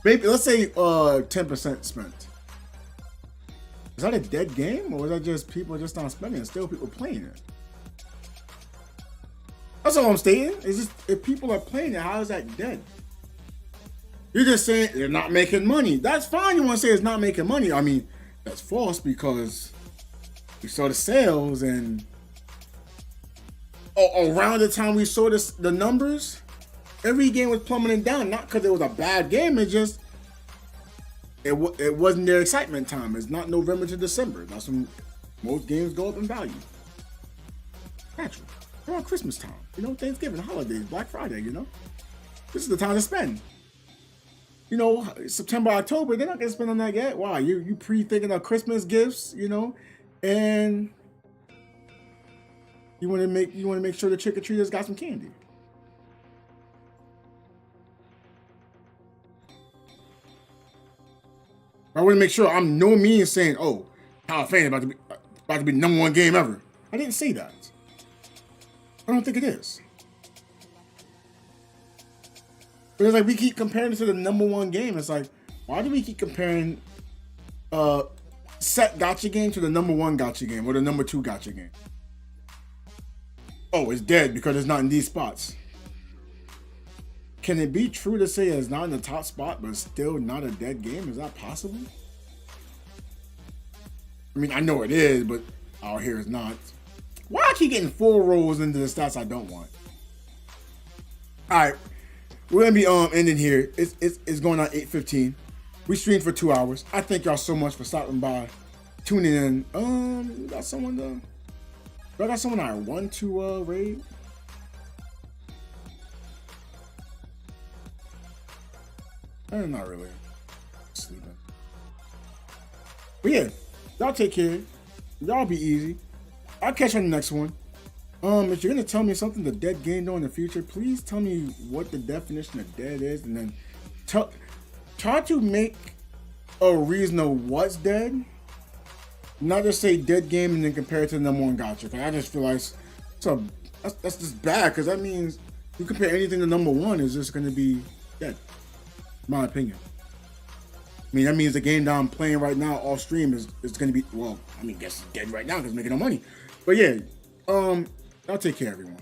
maybe let's say 10% spent. Is that a dead game, or is that just people just not spending and still people playing it? That's all I'm stating. Is just if people are playing it, how is that dead? You're just saying they're not making money. That's fine. You want to say it's not making money. I mean, that's false because we saw the sales and around the time we saw the numbers, every game was plummeting down. Not because it was a bad game. It just it wasn't their excitement time. It's not November to December. That's when most games go up in value. Natural. Around Christmas time, Thanksgiving, holidays, Black Friday. This is the time to spend. September, October, they're not gonna spend on that yet. Why? You pre-thinking of Christmas gifts, and you want to make sure the trick-or-treaters got some candy. I want to make sure I'm no means saying, oh, Tower of Fantasy about to be the number one game ever. I didn't say that. I don't think it is. But it's like we keep comparing it to the number one game. It's like, why do we keep comparing set gacha game to the number one gacha game or the number two gacha game? Oh, it's dead because it's not in these spots. Can it be true to say it's not in the top spot but still not a dead game? Is that possible? I mean, I know it is, but out here it's not. Why I keep getting 4 rolls into the stats I don't want? All right, we're gonna be ending here. It's going on 8:15. We streamed for 2 hours. I thank y'all so much for stopping by. tuning in. Got someone to. Do I got someone I want to raid? Not really. Sleeping. But yeah, y'all take care. Y'all be easy. I'll catch you on the next one. If you're gonna tell me something the dead game though in the future, please tell me what the definition of dead is, and then try to make a reason of what's dead. Not just say dead game and then compare it to the number one gotcha. Cause I just feel like that's just bad. Cause that means you compare anything to number one is just gonna be dead. My opinion. I mean, that means the game that I'm playing right now off stream is gonna be, well, I mean, I guess it's dead right now because it's making no money. But yeah, I'll take care of everyone.